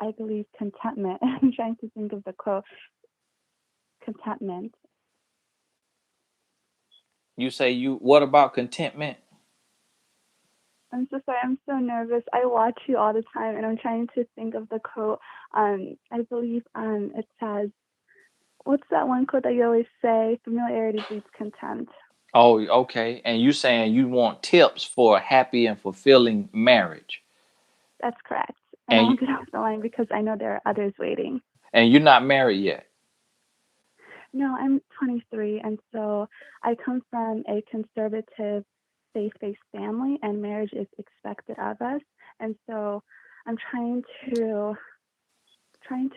[SPEAKER 7] I believe contentment, I'm trying to think of the quote, contentment.
[SPEAKER 1] You say you. What about contentment?
[SPEAKER 7] I'm so sorry, I'm so nervous. I watch you all the time and I'm trying to think of the quote. I believe it says, what's that one quote that you always say? Familiarity breeds contempt.
[SPEAKER 1] Oh, okay. And you saying you want tips for a happy and fulfilling marriage,
[SPEAKER 7] That's correct. And I
[SPEAKER 1] and
[SPEAKER 7] won't get off the line because I know there are others waiting.
[SPEAKER 1] and you're not married yet.
[SPEAKER 7] No, I'm 23, and so I come from a conservative, faith-based family, and marriage is expected of us. And so I'm trying to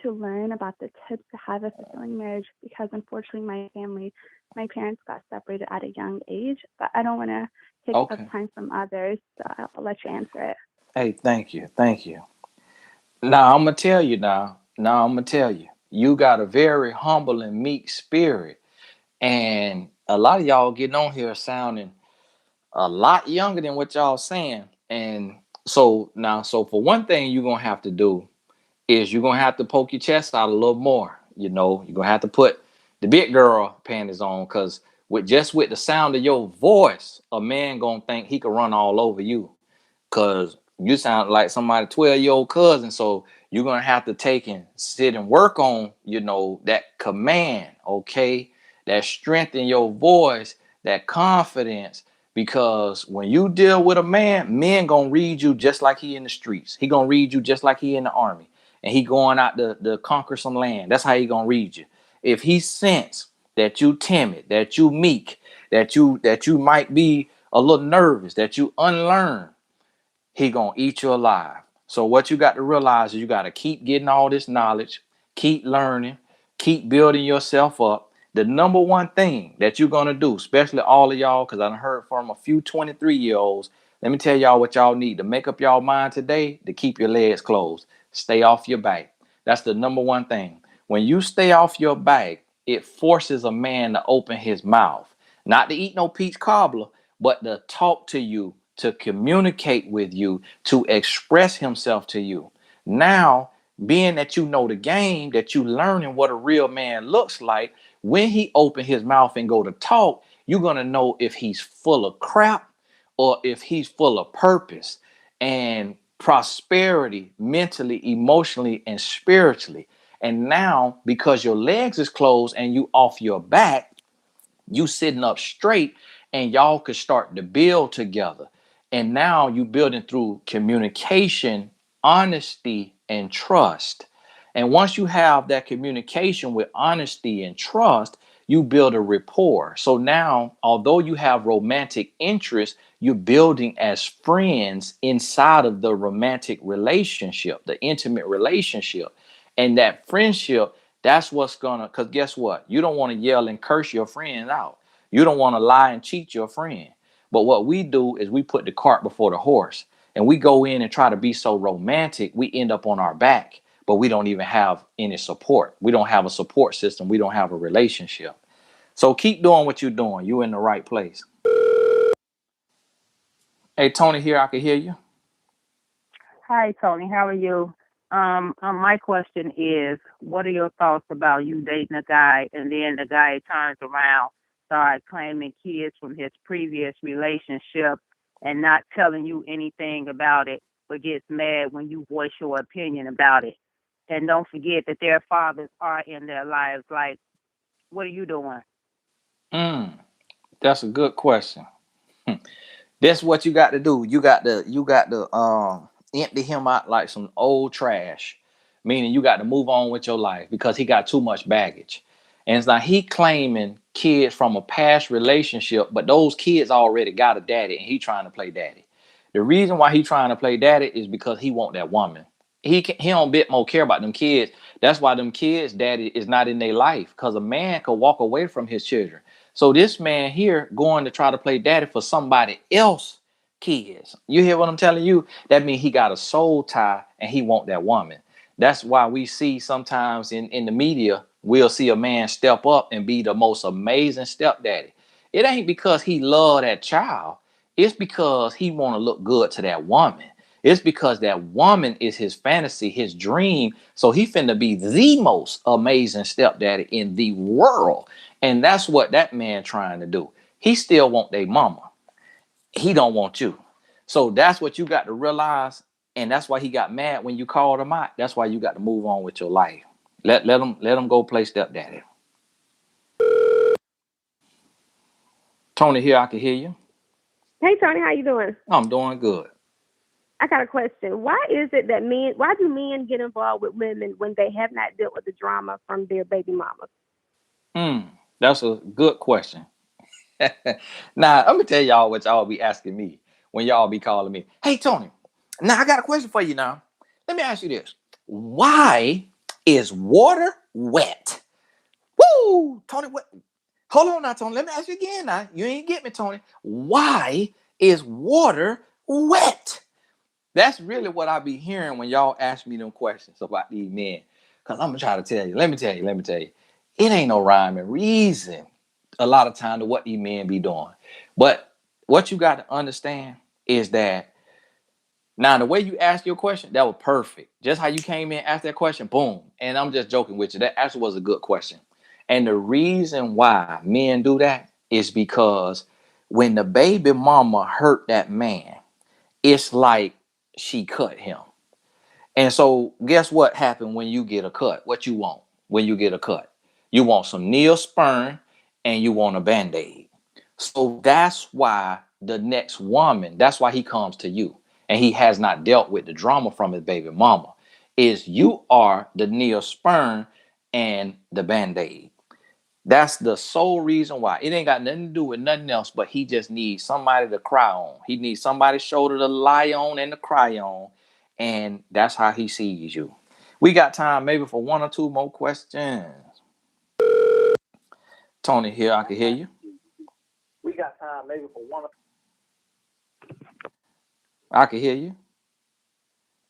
[SPEAKER 7] learn about the tips to have a fulfilling marriage because unfortunately my parents got separated at a young age. But I don't want to take up
[SPEAKER 1] Okay.
[SPEAKER 7] time from others, so I'll let you answer it.
[SPEAKER 1] Hey, thank you, thank you. Now I'm gonna tell you now. Now I'm gonna tell you. You got a very humble and meek spirit, and a lot of y'all getting on here sounding a lot younger than what y'all saying. And so for one thing, you're gonna have to do is you're gonna have to poke your chest out a little more. You know, you're gonna have to put the big girl panties on, because with the sound of your voice, a man gonna think he could run all over you, because you sound like somebody 12-year-old cousin. So you're gonna have to take and sit and work on, that command, okay? That strength in your voice, that confidence. Because when you deal with a man, men gonna read you just like he in the streets. He gonna read you just like he in the army. And he going out to conquer some land. That's how he gonna read you. If he sense that you timid, that you meek, that you might be a little nervous, that you unlearned, he gonna eat you alive. So what you got to realize is you got to keep getting all this knowledge, keep learning, keep building yourself up. The number one thing that you're gonna do, especially all of y'all, because I done heard from a few 23-year-olds. Let me tell y'all what y'all need to make up y'all mind today: to keep your legs closed. Stay off your back. That's the number one thing. When you stay off your back, it forces a man to open his mouth. Not to eat no peach cobbler, but to talk to you, to communicate with you, to express himself to you. Now, being that you know the game, that you learning what a real man looks like, when he open his mouth and go to talk, you're gonna know if he's full of crap or if he's full of purpose and prosperity, mentally, emotionally, and spiritually. And now, because your legs is closed and you off your back, you sitting up straight, and y'all could start to build together. And now you building through communication, honesty, and trust. And once you have that communication with honesty and trust, you build a rapport. So now, although you have romantic interest, you're building as friends inside of the romantic relationship, the intimate relationship. And that friendship, that's what's gonna, because guess what? You don't want to yell and curse your friend out. You don't want to lie and cheat your friend. But what we do is we put the cart before the horse, and we go in and try to be so romantic, we end up on our back, but we don't even have any support. We don't have a support system. We don't have a relationship. So keep doing what you're doing. You're in the right place. Hey, Tony, here, I can hear you.
[SPEAKER 3] Hi, Tony. How are you? My question is, what are your thoughts about you dating a guy and then the guy turns around, starts claiming kids from his previous relationship and not telling you anything about it, but gets mad when you voice your opinion about it? And don't forget that their fathers are in their lives. Like, what are you doing?
[SPEAKER 1] Mm, that's a good question. That's what you got to do. You got to empty him out like some old trash. Meaning you got to move on with your life because he got too much baggage. And it's like he claiming kids from a past relationship, but those kids already got a daddy and he trying to play daddy. The reason why he trying to play daddy is because he want that woman. He don't bit more care about them kids. That's why them kids daddy is not in their life, because a man could walk away from his children. So this man here going to try to play daddy for somebody else kids. You hear what I'm telling you? That means he got a soul tie and he want that woman. That's why we see sometimes in the media, we'll see a man step up and be the most amazing stepdaddy. It ain't because he love that child. It's because he want to look good to that woman. It's because that woman is his fantasy, his dream. So he finna be the most amazing stepdaddy in the world. And that's what that man trying to do. He still want their mama. He don't want you. So that's what you got to realize. And that's why he got mad when you called him out. That's why you got to move on with your life. Let him go play stepdaddy. Tony here, I can hear you.
[SPEAKER 11] Hey Tony, how you doing?
[SPEAKER 1] I'm doing good.
[SPEAKER 11] I got a question. Why is it that why do men get involved with women when they have not dealt with the drama from their baby mamas?
[SPEAKER 1] That's a good question. Now, let me tell y'all what y'all be asking me when y'all be calling me. Hey, Tony, now I got a question for you now. Let me ask you this. Why is water wet? Woo! Tony, what? Hold on now, Tony. Let me ask you again now. You ain't get me, Tony. Why is water wet? That's really what I be hearing when y'all ask me them questions about these men. Because I'm going to try to tell you. Let me tell you. It ain't no rhyme and reason a lot of time to what these men be doing. But what you got to understand is that now the way you asked your question, that was perfect. Just how you came in, asked that question, boom. And I'm just joking with you. That actually was a good question. And the reason why men do that is because when the baby mama hurt that man, it's like she cut him. And so guess what happened when you get a cut? What you want when you get a cut? You want some Neosporin and you want a Band-Aid. So that's why the next woman, that's why he comes to you. And he has not dealt with the drama from his baby mama. Is you are the Neosporin and the Band-Aid. That's the sole reason why. It ain't got nothing to do with nothing else, but he just needs somebody to cry on. He needs somebody's shoulder to lie on and to cry on. And that's how he sees you. We got time maybe for one or two more questions. Tony here, I can hear you.
[SPEAKER 12] We got time maybe for one.
[SPEAKER 1] I can hear you.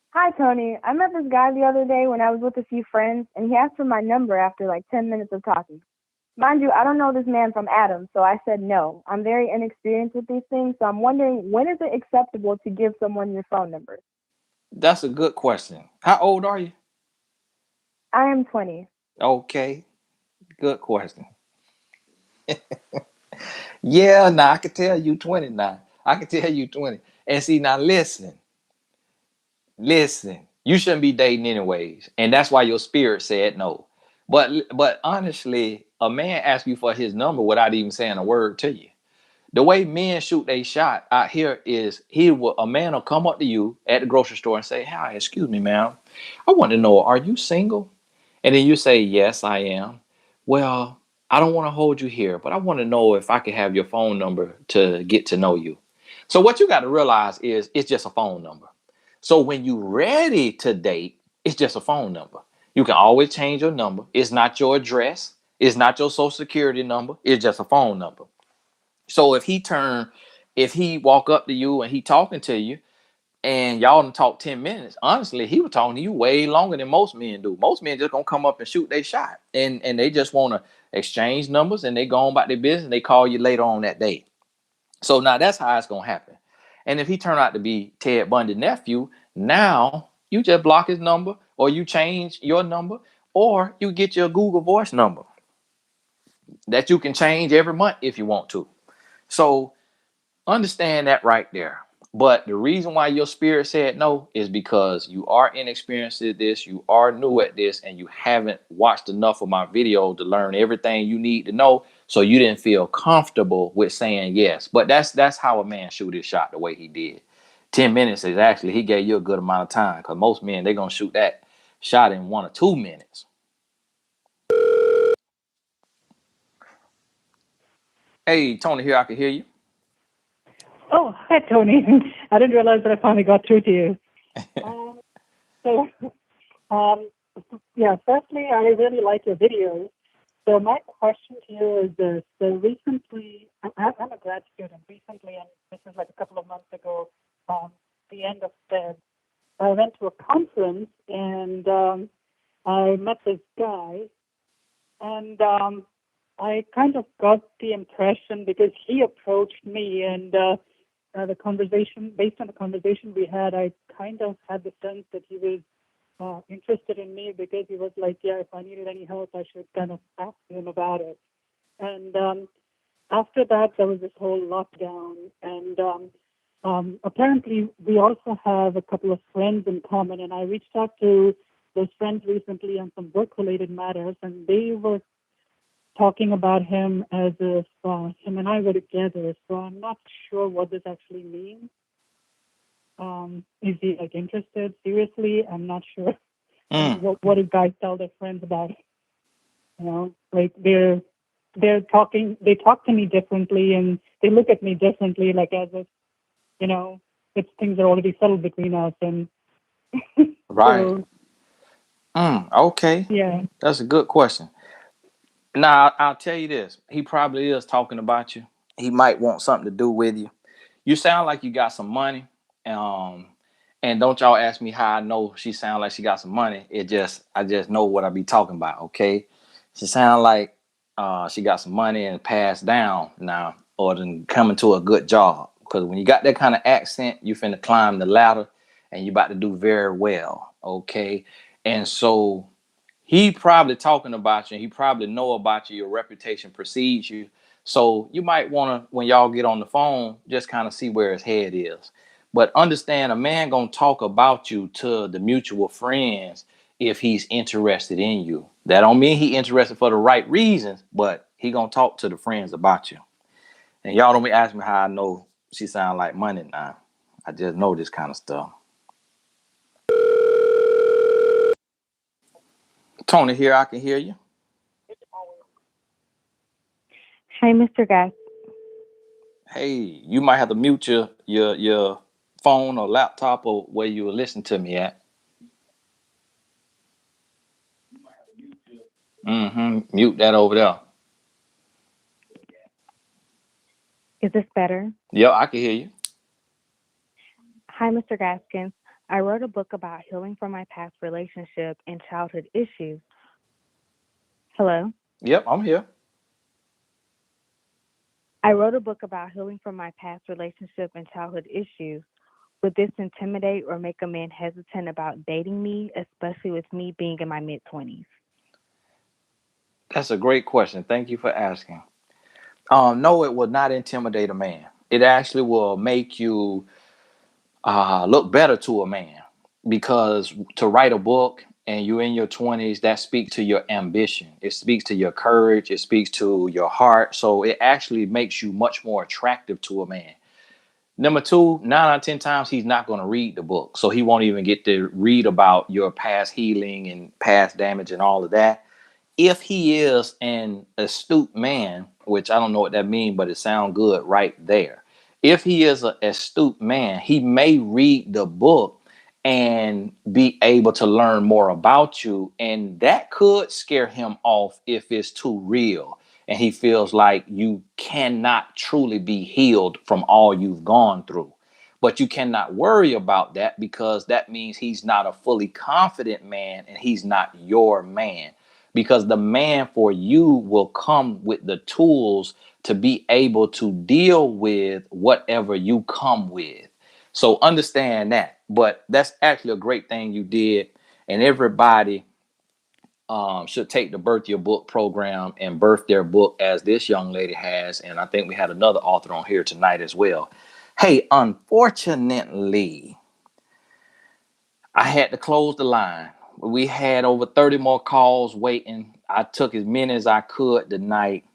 [SPEAKER 13] Hi, Tony. I met this guy the other day when I was with a few friends, and he asked for my number after like 10 minutes of talking. Mind you, I don't know this man from Adam, so I said no. I'm very inexperienced with these things, so I'm wondering, when is it acceptable to give someone your phone number?
[SPEAKER 1] That's a good question. How old are you?
[SPEAKER 13] I am 20.
[SPEAKER 1] Okay, good question. Yeah, now I can tell you 20 now. I can tell you 20. And see, now listen, you shouldn't be dating anyways. And that's why your spirit said no. But honestly, a man asks you for his number without even saying a word to you. The way men shoot a shot out here is a man will come up to you at the grocery store and say, "Hi, excuse me, ma'am. I want to know, are you single?" And then you say, "Yes, I am." "Well, I don't want to hold you here, but I want to know if I can have your phone number to get to know you." So what you got to realize is it's just a phone number. So when you ready to date, it's just a phone number. You can always change your number. It's not your address. It's not your social security number. It's just a phone number. So if he walk up to you and he talking to you and y'all done talk 10 minutes, honestly, he was talking to you way longer than most men do. Most men just gonna come up and shoot their shot. And they just want to exchange numbers and they go on about their business and they call you later on that day. So now that's how it's gonna happen. And if he turn out to be Ted Bundy's nephew, now you just block his number or you change your number or you get your Google Voice number that you can change every month if you want to. So understand that right there. But the reason why your spirit said no is because you are inexperienced at this, you are new at this, and you haven't watched enough of my video to learn everything you need to know. So you didn't feel comfortable with saying yes. But that's how a man shoot his shot the way he did. 10 minutes is actually, he gave you a good amount of time because most men, they're going to shoot that shot in 1 or 2 minutes. Hey, Tony here, I can hear you.
[SPEAKER 14] Oh, hi, Tony. I didn't realize that I finally got through to you. So, yeah, firstly, I really like your videos. So my question to you is this. So recently, I'm a grad student. Recently, and this is like a couple of months ago, the end of Feb, I went to a conference and I met this guy, and I kind of got the impression because he approached me, and the conversation, based on the conversation we had, I kind of had the sense that he was interested in me because he was like, yeah, if I needed any help, I should kind of ask him about it. And after that, there was this whole lockdown, and apparently we also have a couple of friends in common, and I reached out to those friends recently on some work-related matters, and they were talking about him as if him and I were together. So I'm not sure what this actually means. Is he like interested? Seriously, I'm not sure. And what do guys tell their friends about it? You know, like they're talking. They talk to me differently, and they look at me differently, like as if it's things are already settled between us. And
[SPEAKER 1] Right.
[SPEAKER 14] so
[SPEAKER 1] Okay.
[SPEAKER 14] yeah.
[SPEAKER 1] That's a good question. Now, I'll tell you this. He probably is talking about you. He might want something to do with you. You sound like you got some money. Um, and don't y'all ask me how I know she sound like she got some money. I just know what I be talking about, okay? She sound like she got some money and passed down now, or then coming to a good job. Because when you got that kind of accent, you finna climb the ladder and you about to do very well, okay? And so he probably talking about you, and he probably know about you. Your reputation precedes you, so you might want to, when y'all get on the phone, just kind of see where his head is. But understand, a man gonna talk about you to the mutual friends if he's interested in you. That don't mean he interested for the right reasons, but he gonna talk to the friends about you. And y'all don't be asking me how I know she sound like money now. I just know this kind of stuff. Tony here, I can hear you.
[SPEAKER 6] Hey, Mr. Gas.
[SPEAKER 1] Hey, you might have to mute your phone or laptop or where you will listen to me at. Mute that over there.
[SPEAKER 6] Is this better?
[SPEAKER 1] Yep, I can hear you.
[SPEAKER 6] Hi, Mr. Gaskins. I wrote a book about healing from my past relationship and childhood issues. Hello?
[SPEAKER 1] Yep, I'm here.
[SPEAKER 6] I wrote a book about healing from my past relationship and childhood issues. Would this intimidate or make a man hesitant about dating me, especially with me being in my mid-20s?
[SPEAKER 1] That's a great question. Thank you for asking. No, it will not intimidate a man. It actually will make you look better to a man, because to write a book and you're in your 20s, that speaks to your ambition. It speaks to your courage. It speaks to your heart. So it actually makes you much more attractive to a man. Number two, 9 out of 10 times, he's not going to read the book. So he won't even get to read about your past healing and past damage and all of that. If he is an astute man, which I don't know what that means, but it sounds good right there. If he is an astute man, he may read the book and be able to learn more about you. And that could scare him off if it's too real and he feels like you cannot truly be healed from all you've gone through. But you cannot worry about that, because that means he's not a fully confident man and he's not your man, because the man for you will come with the tools to be able to deal with whatever you come with. So understand that. But that's actually a great thing you did. And everybody should take the Birth Your Book program and birth their book as this young lady has. And I think we had another author on here tonight as well. Hey, unfortunately, I had to close the line. We had over 30 more calls waiting. I took as many as I could tonight.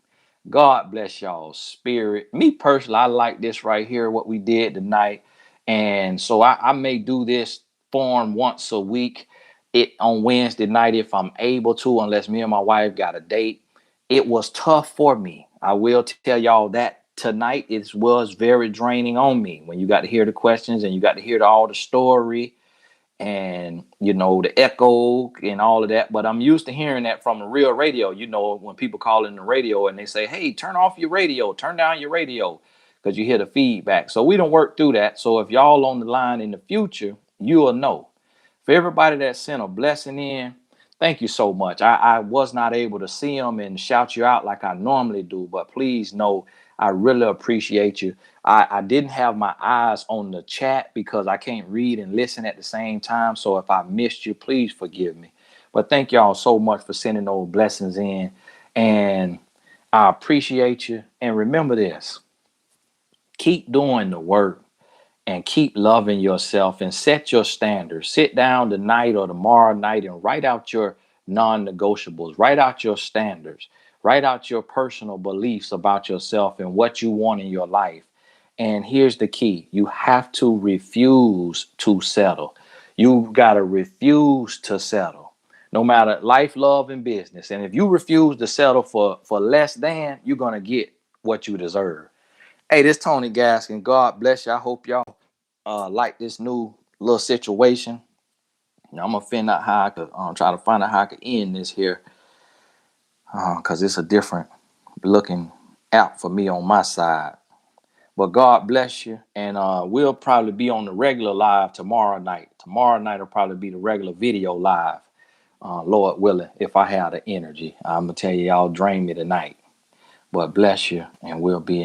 [SPEAKER 1] God bless y'all's spirit. Me personally, I like this right here, what we did tonight. And so I may do this form once a week, it on Wednesday night if I'm able to, unless me and my wife got a date. It was tough for me. I will tell y'all that tonight it was very draining on me when you got to hear the questions and you got to hear all the story and the echo and all of that. But I'm used to hearing that from the real radio. When people call in the radio and they say, hey, turn off your radio, turn down your radio, because you hear the feedback. So we don't work through that. So if y'all on the line in the future, you'll know. For everybody that sent a blessing in, thank you so much. I was not able to see them and shout you out like I normally do, but please know I really appreciate you. I didn't have my eyes on the chat because I can't read and listen at the same time. So if I missed you, please forgive me. But thank y'all so much for sending those blessings in. And I appreciate you. And remember this, keep doing the work and keep loving yourself and set your standards. Sit down tonight or tomorrow night and write out your non-negotiables, write out your standards, write out your personal beliefs about yourself and what you want in your life. And here's the key, you have to refuse to settle. You've got to refuse to settle, no matter life, love, and business. And if you refuse to settle for less than, you're going to get what you deserve. Hey, this Tony Gaskin. God bless you. I hope y'all like this new little situation. Now, I'm gonna find out how I could try to find out how I could end this here, because it's a different looking app for me on my side. But God bless you, and we'll probably be on the regular live tomorrow night. Tomorrow night will probably be the regular video live, Lord willing, if I have the energy. I'm gonna tell you, y'all drain me tonight. But bless you, and we'll be